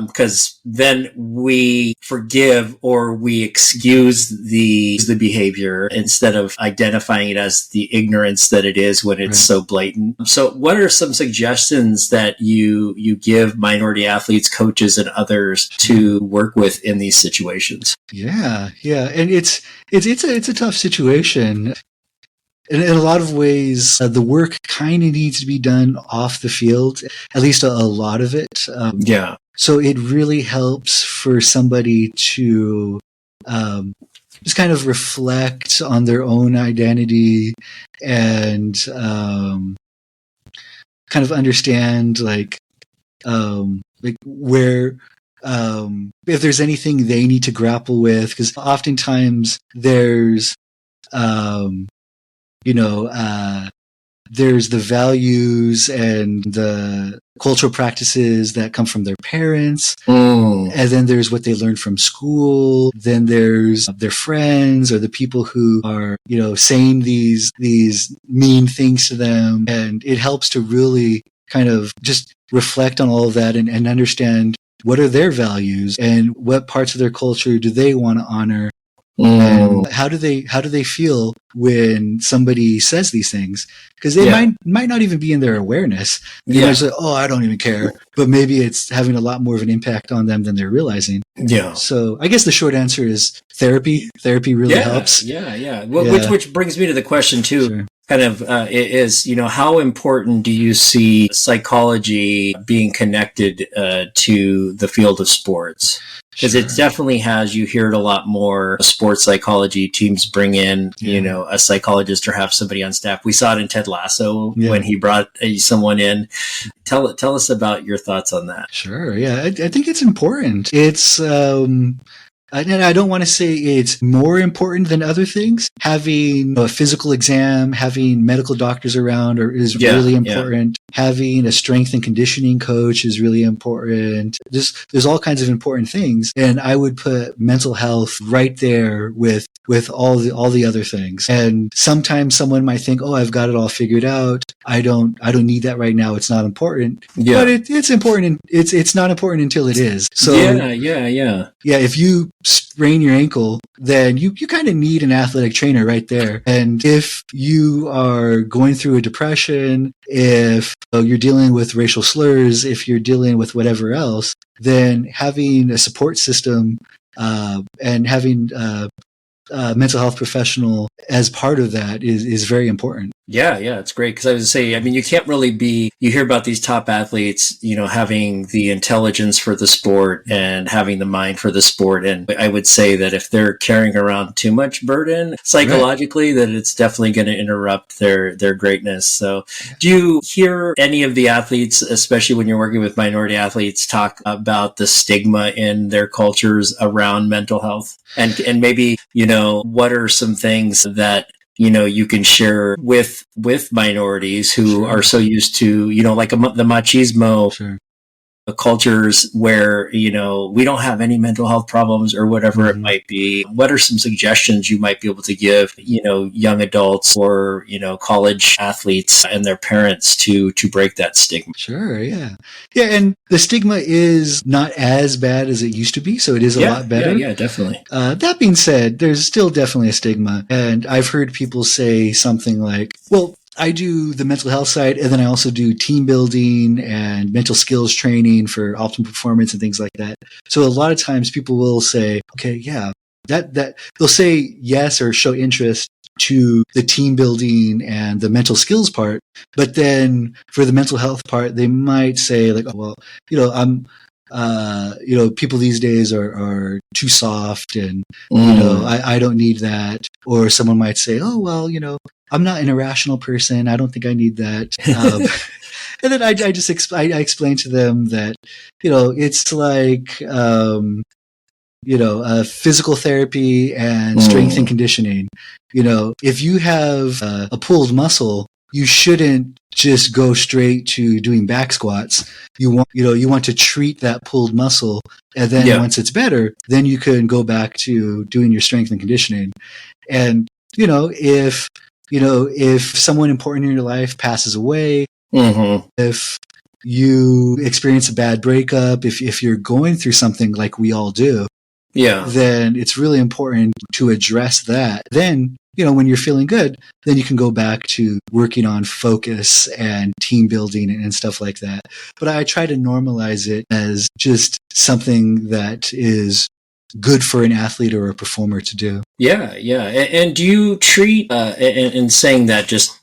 because then we forgive or we excuse the behavior instead of identifying it as the ignorance that it is when it's so blatant. So what are some suggestions that you give minority athletes, coaches, and others to work with in these situations? Yeah. And it's a tough situation. In a lot of ways, the work kind of needs to be done off the field, at least a lot of it. So it really helps for somebody to just kind of reflect on their own identity and kind of understand where if there's anything they need to grapple with, because oftentimes there's there's the values and the cultural practices that come from their parents. And then there's what they learned from school. Then there's their friends or the people who are, saying these mean things to them. And it helps to really kind of just reflect on all of that and understand what are their values and what parts of their culture do they want to honor. And how do they feel when somebody says these things? Because they might not even be in their awareness. They might say, "Oh, I don't even care," but maybe it's having a lot more of an impact on them than they're realizing. So I guess the short answer is therapy. Therapy really helps. Which brings me to the question too. Sure. Kind of is, how important do you see psychology being connected to the field of sports? Because it definitely has, you hear it a lot more, sports psychology teams bring in, a psychologist or have somebody on staff. We saw it in Ted Lasso when he brought someone in. Tell us about your thoughts on that. Sure. Yeah. I think it's important. It's, and I don't want to say it's more important than other things. Having a physical exam, having medical doctors around is really important. Having a strength and conditioning coach is really important. There's all kinds of important things. And I would put mental health right there with all the other things. And sometimes someone might think, "Oh, I've got it all figured out. I don't need that right now. It's not important." But it's important. It's not important until it is. So if you sprain your ankle, then you kind of need an athletic trainer right there. And if you are going through a depression, if you're dealing with racial slurs, if you're dealing with whatever else, then having a support system and having mental health professional as part of that is very important. Yeah, it's great. Because I was say, you can't really you hear about these top athletes, having the intelligence for the sport and having the mind for the sport. And I would say that if they're carrying around too much burden psychologically, that it's definitely going to interrupt their greatness. So do you hear any of the athletes, especially when you're working with minority athletes, talk about the stigma in their cultures around mental health? And maybe, what are some things that you can share with minorities who are so used to, like the machismo cultures where, we don't have any mental health problems or whatever it might be. What are some suggestions you might be able to give, young adults or, college athletes and their parents to break that stigma? Sure. Yeah. And the stigma is not as bad as it used to be. So it is a lot better. Yeah, definitely. That being said, there's still definitely a stigma. And I've heard people say something like, well, I do the mental health side, and then I also do team building and mental skills training for optimal performance and things like that. So a lot of times people will say, okay, that they'll say yes or show interest to the team building and the mental skills part. But then for the mental health part, they might say like, oh, well, I'm, people these days are too soft and, I don't need that. Or someone might say, oh, well, I'm not an irrational person. I don't think I need that. And then I explain to them that, it's like, physical therapy and strength and conditioning. If you have a pulled muscle, you shouldn't just go straight to doing back squats. You want to treat that pulled muscle, and then once it's better, then you can go back to doing your strength and conditioning. And if someone important in your life passes away, if you experience a bad breakup, if you're going through something like we all do, then it's really important to address that. Then, when you're feeling good, then you can go back to working on focus and team building and stuff like that. But I try to normalize it as just something that is good for an athlete or a performer to do. Yeah. And do you treat, in saying that just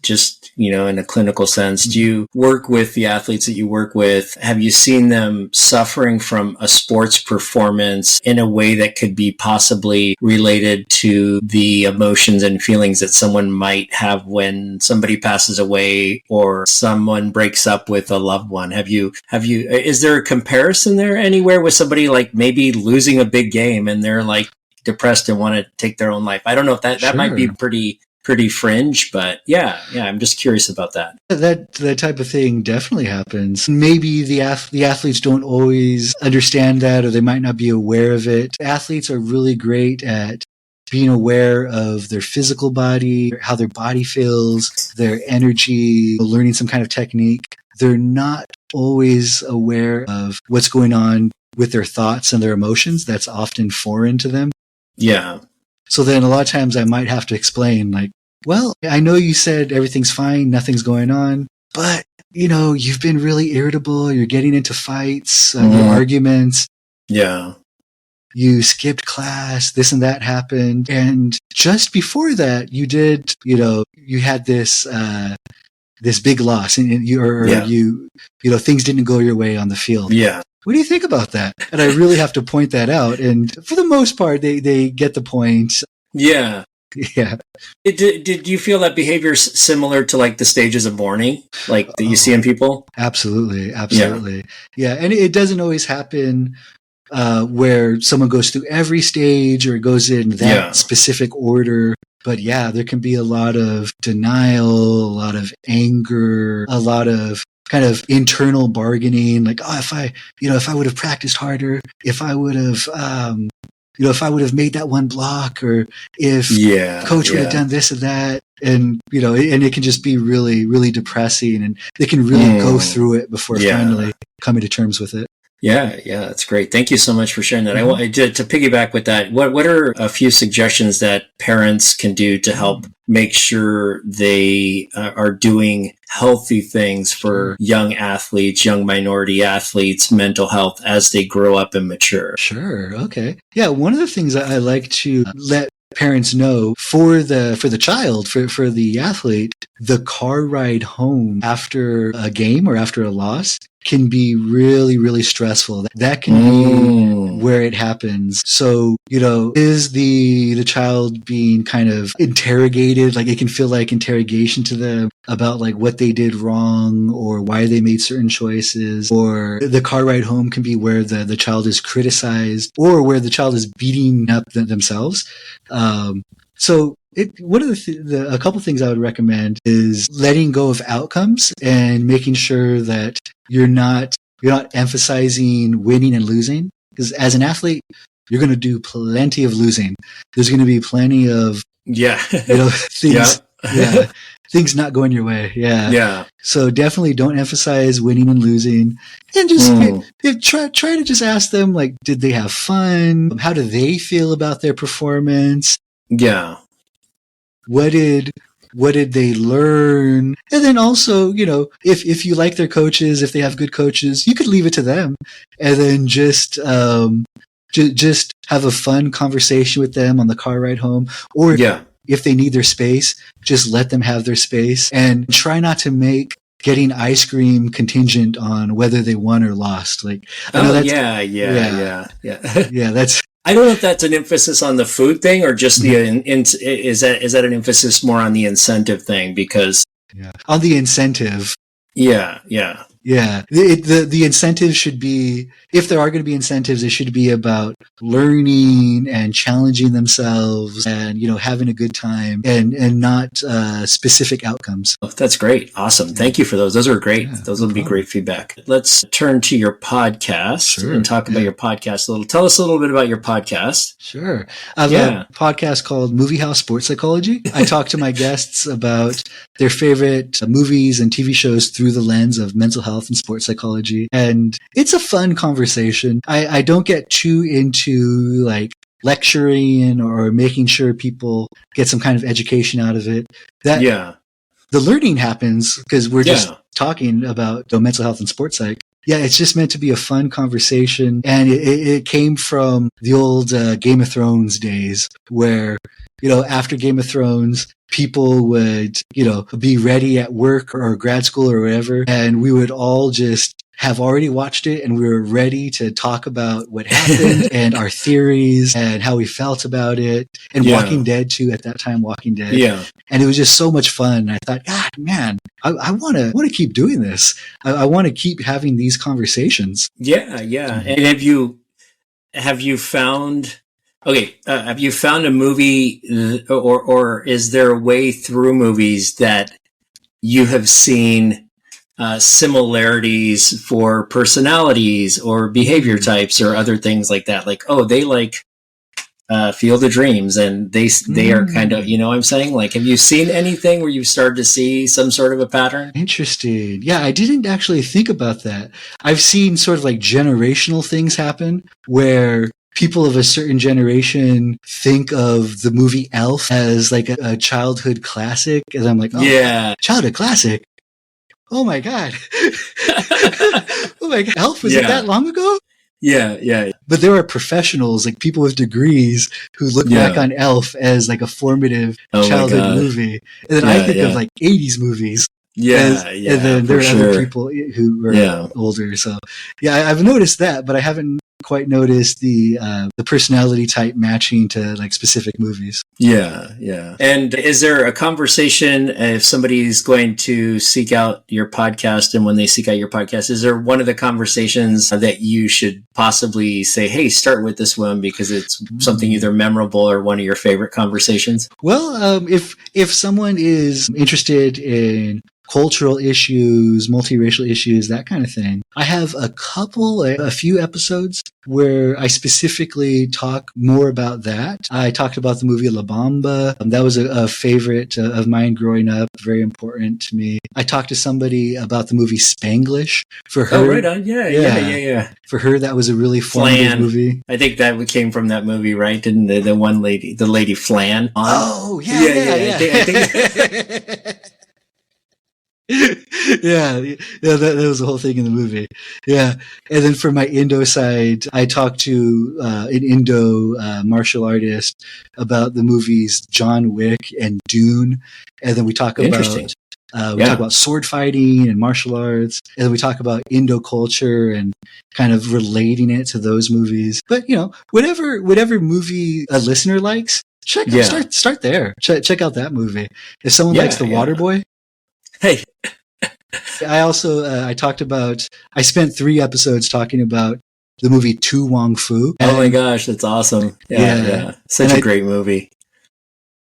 in a clinical sense, do you work with the athletes that you work with? Have you seen them suffering from a sports performance in a way that could be possibly related to the emotions and feelings that someone might have when somebody passes away or someone breaks up with a loved one? Is there a comparison there anywhere with somebody like maybe losing a big game and they're like depressed and want to take their own life? I don't know if that might be pretty fringe, but yeah, I'm just curious about that. That type of thing definitely happens. Maybe the athletes don't always understand that, or they might not be aware of it. Athletes are really great at being aware of their physical body, how their body feels, their energy, learning some kind of technique. They're not always aware of what's going on with their thoughts and their emotions. That's often foreign to them. Yeah. So then a lot of times I might have to explain, like, well, I know you said everything's fine, nothing's going on, but, you've been really irritable. You're getting into fights, arguments. Yeah. You skipped class, this and that happened. And just before that, you did, you had this big loss and things didn't go your way on the field. Yeah. What do you think about that? And I really have to point that out. And for the most part, they get the point. Yeah. Yeah. Did you feel that behavior is similar to like the stages of mourning, like that you see in people? Absolutely. Yeah. And it doesn't always happen where someone goes through every stage or goes in that specific order. But yeah, there can be a lot of denial, a lot of anger, a lot of kind of internal bargaining, like, if I would have practiced harder, if I would have, if I would have made that one block, or if coach would have done this or that. And, and it can just be really, really depressing, and they can really go through it before finally coming to terms with it. Yeah, that's great. Thank you so much for sharing that. I wanted to piggyback with that. What are a few suggestions that parents can do to help make sure they are doing healthy things for young athletes, young minority athletes, mental health as they grow up and mature? Sure. Okay. Yeah. One of the things that I like to let parents know for the child, for the athlete, the car ride home after a game or after a loss can be really, really stressful. That can be where it happens. So, is the child being kind of interrogated? Like, it can feel like interrogation to them about like what they did wrong or why they made certain choices. Or the car ride home can be where the child is criticized or where the child is beating up themselves. So one of a couple things I would recommend is letting go of outcomes and making sure that you're not emphasizing winning and losing. Because as an athlete, you're going to do plenty of losing. There's going to be plenty of things. Things not going your way. Yeah. So definitely don't emphasize winning and losing, and just try to just ask them, like, did they have fun? How do they feel about their performance? Yeah. What did they learn? And then also, if you like their coaches, if they have good coaches, you could leave it to them, and then just have a fun conversation with them on the car ride home. Or if they need their space, just let them have their space, and try not to make getting ice cream contingent on whether they won or lost. Like, that's. I don't know if that's an emphasis on the food thing or just is that an emphasis more on the incentive thing? Because on the incentive. Yeah. Yeah. The incentives should be, if there are going to be incentives, it should be about learning and challenging themselves and, having a good time and not specific outcomes. Oh, that's great. Awesome. Thank you for those. Those are great. Yeah, those will be great feedback. Let's turn to your podcast and talk about your podcast a little. Tell us a little bit about your podcast. Sure. I have a podcast called Movie House Sports Psychology. I talk to my guests about their favorite movies and TV shows through the lens of mental health and sports psychology. And it's a fun conversation. I don't get too into like lecturing or making sure people get some kind of education out of it. The learning happens because we're just talking about mental health and sports psych. Yeah, it's just meant to be a fun conversation. And it came from the old Game of Thrones days where, after Game of Thrones, people would, be ready at work or grad school or whatever. And we would all just have already watched it and we were ready to talk about what happened and our theories and how we felt about it. And Walking Dead too, at that time, Walking Dead. Yeah. And it was just so much fun. I thought, God, man, I want to keep doing this. I want to keep having these conversations. Yeah. And have you found a movie or is there a way through movies that you have seen similarities for personalities or behavior types or other things like that? Like, they like Field of Dreams and they are kind of, what I'm saying? Like, have you seen anything where you've started to see some sort of a pattern? Interesting. Yeah, I didn't actually think about that. I've seen sort of like generational things happen where people of a certain generation think of the movie Elf as like a childhood classic. And I'm like, childhood classic. Oh my God. Oh my God. Elf, was it that long ago? Yeah. But there are professionals, like people with degrees, who look back on Elf as like a formative childhood movie. And then I think of like 80s movies. And then there are other people who are older. So I've noticed that, but I haven't quite noticed the personality type matching to like specific movies. Yeah. And is there a conversation if somebody's going to seek out your podcast, and when they seek out your podcast, is there one of the conversations that you should possibly say, hey, start with this one because it's something either memorable or one of your favorite conversations? Well, if someone is interested in cultural issues, multiracial issues, that kind of thing, I have a few episodes where I specifically talk more about that. I talked about the movie La Bamba. That was a favorite of mine growing up, very important to me. I talked to somebody about the movie Spanglish. For her, right on. Yeah. For her, that was a really formative movie. I think that came from that movie, right? Didn't the one lady, the lady Flan? Oh, yeah. I think that was the whole thing in the movie. Yeah. And then for my Indo side, I talked to an Indo martial artist about the movies John Wick and Dune. And then we talk about sword fighting and martial arts. And then we talk about Indo culture and kind of relating it to those movies. But, whatever movie a listener likes, start there. Check out that movie. If someone likes The Waterboy, hey. I also, I spent 3 episodes talking about the movie Tu Wong Fu. Oh my gosh, that's awesome. Yeah. Such a great movie.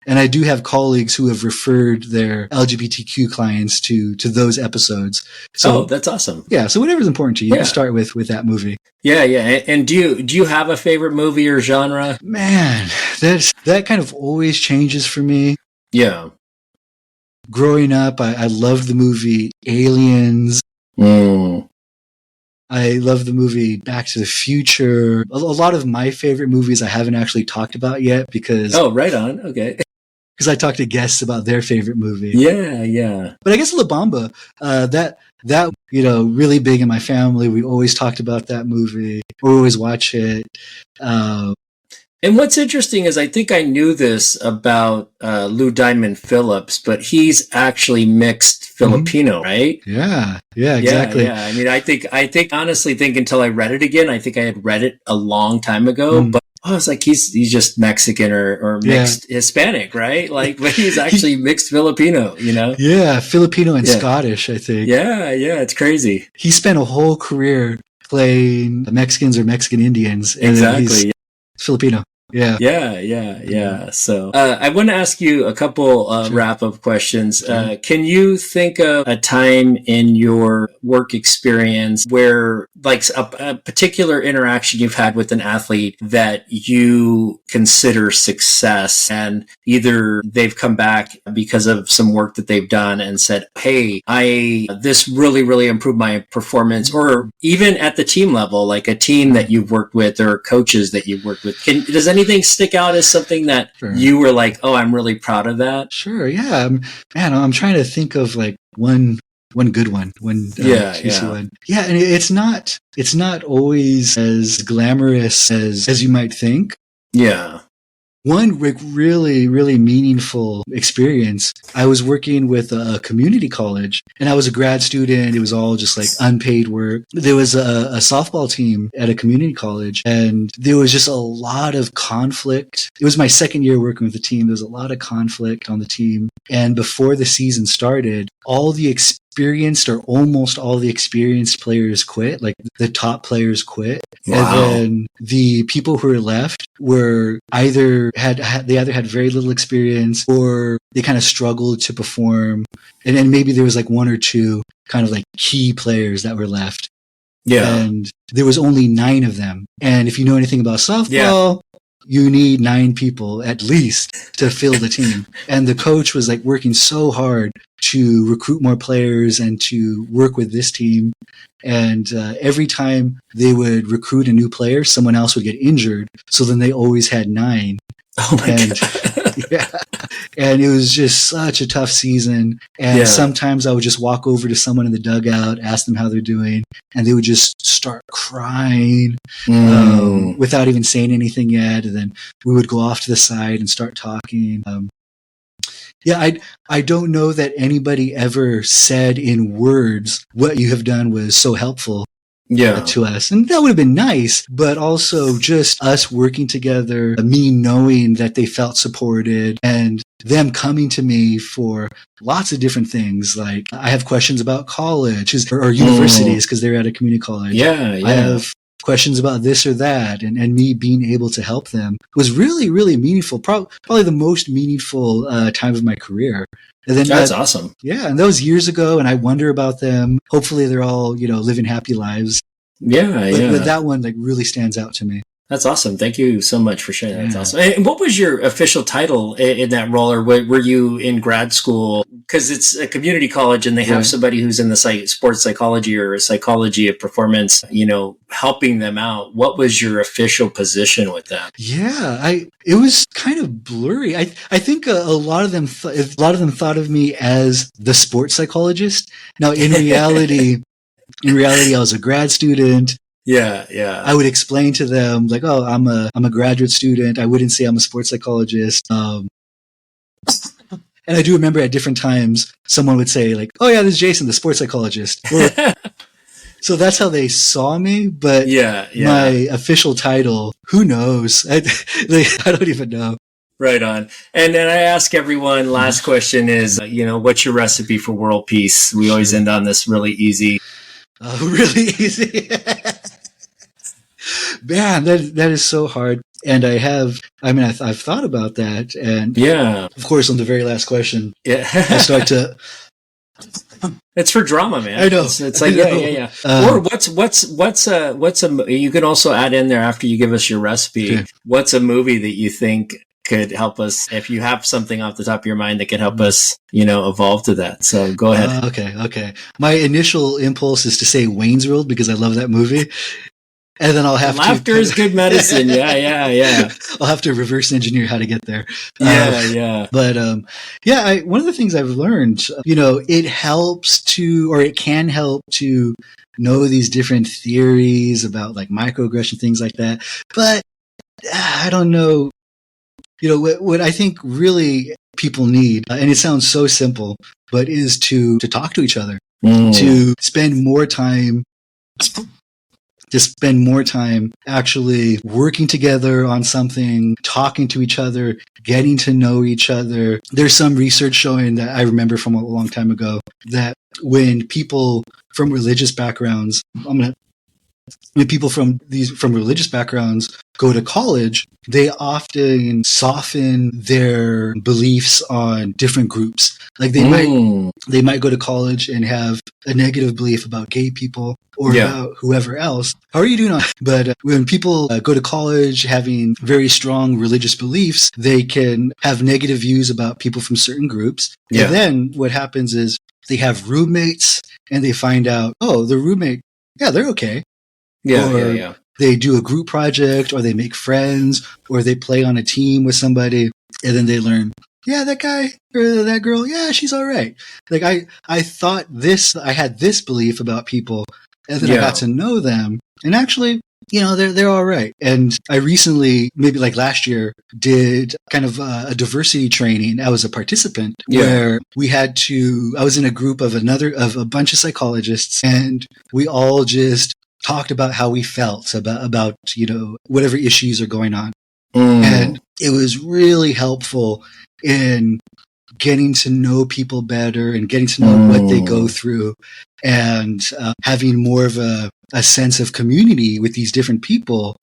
And I do have colleagues who have referred their LGBTQ clients to those episods. So that's awesome. Yeah. So whatever's important to you, you start with that movie. Yeah. And do you have a favorite movie or genre? Man, that kind of always changes for me. Yeah. Growing up, I loved the movie Aliens. I love the movie Back to the Future. A lot of my favorite movies I haven't actually talked about yet because... Oh, right on. Okay. Because I talked to guests about their favorite movie. Yeah. But I guess La Bamba, that really big in my family. We always talked about that movie. We always watch it. And what's interesting is I think I knew this about Lou Diamond Phillips, but he's actually mixed Filipino, right? Yeah, exactly. Yeah. I mean, I think honestly until I read it again, I think I had read it a long time ago, but oh, it's like he's just Mexican or mixed Hispanic, right? Like, but he's actually mixed Filipino, you know? Yeah, Filipino and Scottish, I think. Yeah, it's crazy. He spent a whole career playing Mexicans or Mexican Indians. And exactly. He's Filipino. Yeah. So I want to ask you a couple wrap-up questions. Can you think of a time in your work experience where, like, a particular interaction you've had with an athlete that you consider success, and either they've come back because of some work that they've done and said, hey, this really, really improved my performance, or even at the team level, like a team that you've worked with or coaches that you've worked with? Does anything stick out as something that you were like, oh, I'm really proud of that? Sure. Yeah. Man, I'm trying to think of like one good one. One. Yeah. And it's not always as glamorous as you might think. Yeah. One really, really meaningful experience. I was working with a community college, and I was a grad student. It was all just like unpaid work. There was a softball team at a community college, and there was just a lot of conflict. It was my second year working with the team. There was a lot of conflict on the team. And before the season started, all the experienced, or almost all the experienced players quit. Like the top players quit. Wow. And then the people who were left were either had very little experience, or they kind of struggled to perform. And then maybe there was like one or two kind of like key players that were left. Yeah. And there was only 9 of them. And if you know anything about softball, you need 9 people at least to fill the team. And the coach was like working so hard to recruit more players and to work with this team. And every time they would recruit a new player, someone else would get injured. So then they always had 9. Oh my God. Yeah. And it was just such a tough season. And sometimes I would just walk over to someone in the dugout, ask them how they're doing, and they would just start crying without even saying anything yet. And then we would go off to the side and start talking. I don't know that anybody ever said in words, what you have done was so helpful to us. And that would have been nice, but also just us working together, me knowing that they felt supported, and them coming to me for lots of different things. Like, I have questions about college or universities because they're at a community college. I have questions about this or that, and me being able to help them was really, really meaningful. Probably the most meaningful time of my career. And then that's awesome. Yeah, and that was years ago, and I wonder about them. Hopefully they're all, living happy lives. But that one like really stands out to me. That's awesome. Thank you so much for sharing that. That's awesome. And what was your official title in that role, or were you in grad school? Because it's a community college and they have somebody who's in the sports psychology or psychology of performance, helping them out. What was your official position with that? Yeah, it was kind of blurry. I think a lot of them thought of me as the sports psychologist. Now, in reality, I was a grad student. I would explain to them like, oh, I'm a graduate student. I wouldn't say I'm a sports psychologist. And I do remember at different times someone would say like, oh yeah, this is Jason, the sports psychologist. So that's how they saw me. But my official title, who knows? I don't even know. Right on. And then I ask everyone, last question is, what's your recipe for world peace? We always end on this really easy. Really easy. Man, that is so hard. And I've thought about that. And of course, on the very last question, I start to. It's for drama, man. I know. It's like, or what's a, you can also add in there after you give us your recipe. Sure. What's a movie that you think could help us, if you have something off the top of your mind that could help us, evolve to that. So go ahead. Okay. My initial impulse is to say Wayne's World because I love that movie. And then I'll have laughter is good medicine. Yeah. I'll have to reverse engineer how to get there. But one of the things I've learned, it helps to, or it can help to know these different theories about like microaggression, things like that. But I don't know, what I think really people need, and it sounds so simple, but is to talk to each other, to spend more time to spend more time actually working together on something, talking to each other, getting to know each other. There's some research showing that I remember from a long time ago that when people from religious backgrounds, when people from religious backgrounds go to college, they often soften their beliefs on different groups. Like they might go to college and have a negative belief about gay people or about whoever else. How are you doing? But when people go to college having very strong religious beliefs, they can have negative views about people from certain groups. Yeah. And then what happens is they have roommates and they find out, oh, the roommate, they're okay. Yeah. They do a group project, or they make friends, or they play on a team with somebody, and then they learn, that guy or that girl, she's all right. Like I thought I had this belief about people, and then I got to know them, and actually, they're all right. And I recently, maybe like last year, did kind of a diversity training. I was a participant where I was in a group of a bunch of psychologists, and we all just talked about how we felt about whatever issues are going on. And it was really helpful in getting to know people better and getting to know what they go through, and having more of a sense of community with these different people,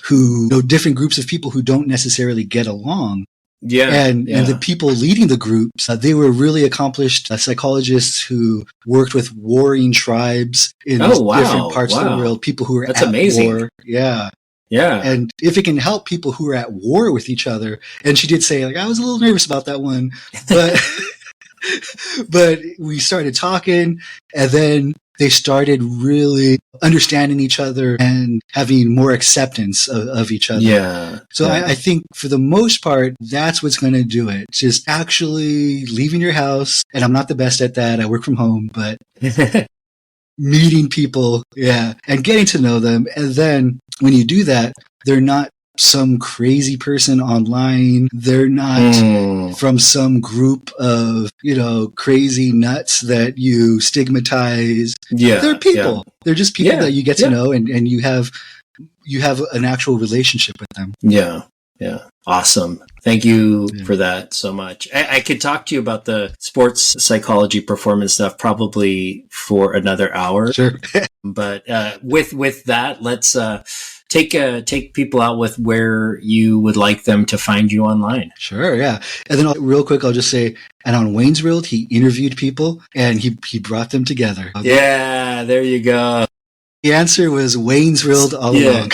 different groups of people who don't necessarily get along. And the people leading the groups, they were really accomplished psychologists who worked with warring tribes in different parts of the world, people who were at war. Yeah. And if it can help people who are at war with each other. And she did say, like, I was a little nervous about that one, but but we started talking, and then they started really understanding each other and having more acceptance of each other. Yeah. So I think for the most part, that's what's going to do it. Just actually leaving your house. And I'm not the best at that. I work from home, but meeting people. And getting to know them. And then when you do that, they're not some crazy person online. They're not from some group of, crazy nuts that you stigmatize. They're people. They're just people that you get to know, and you have an actual relationship with them. Yeah. Awesome. Thank you for that so much. I could talk to you about the sports psychology performance stuff probably for another hour. Sure. But with that, let's take people out with where you would like them to find you online. Sure, yeah. And then real quick, I'll just say, and on Wayne's World, he interviewed people and he brought them together. Yeah, there you go. The answer was Wayne's World all along.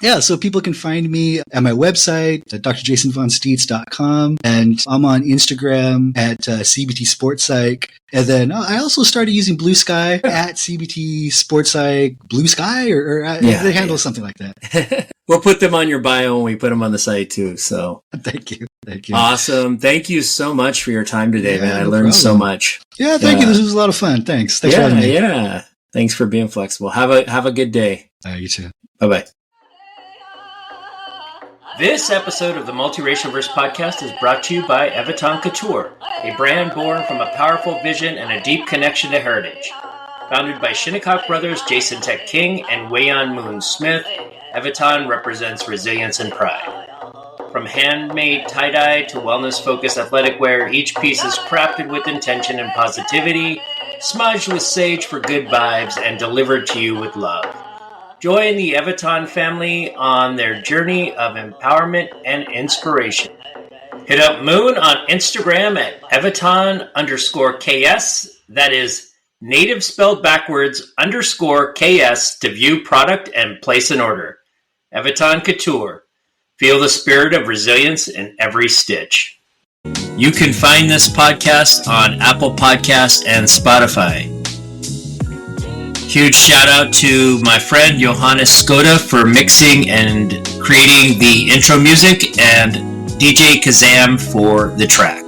Yeah, so people can find me at my website, at drjasonvonstietz.com, and I'm on Instagram at CBT Sports Psych. And then I also started using Blue Sky at CBT Sports Psych, Blue Sky, or they handle something like that. We'll put them on your bio when we put them on the site too. So thank you. Awesome. Thank you so much for your time today, man. I learned so much. Yeah, thank you. This was a lot of fun. Thanks for having me. Yeah. Thanks for being flexible. Have a good day. You too. Bye-bye. This episode of the Multiracial Verse podcast is brought to you by Eviton Couture, a brand born from a powerful vision and a deep connection to heritage. Founded by Shinnecock brothers Jason Tech King and Wayon Moon Smith, Eviton represents resilience and pride. From handmade tie-dye to wellness-focused athletic wear, each piece is crafted with intention and positivity, smudged with sage for good vibes, and delivered to you with love. Join the Eviton family on their journey of empowerment and inspiration. Hit up Moon on Instagram at Eviton_KS. That is native spelled backwards _KS to view product and place an order. Eviton Couture. Feel the spirit of resilience in every stitch. You can find this podcast on Apple Podcasts and Spotify. Huge shout out to my friend Johannes Skoda for mixing and creating the intro music, and DJ Kazam for the track.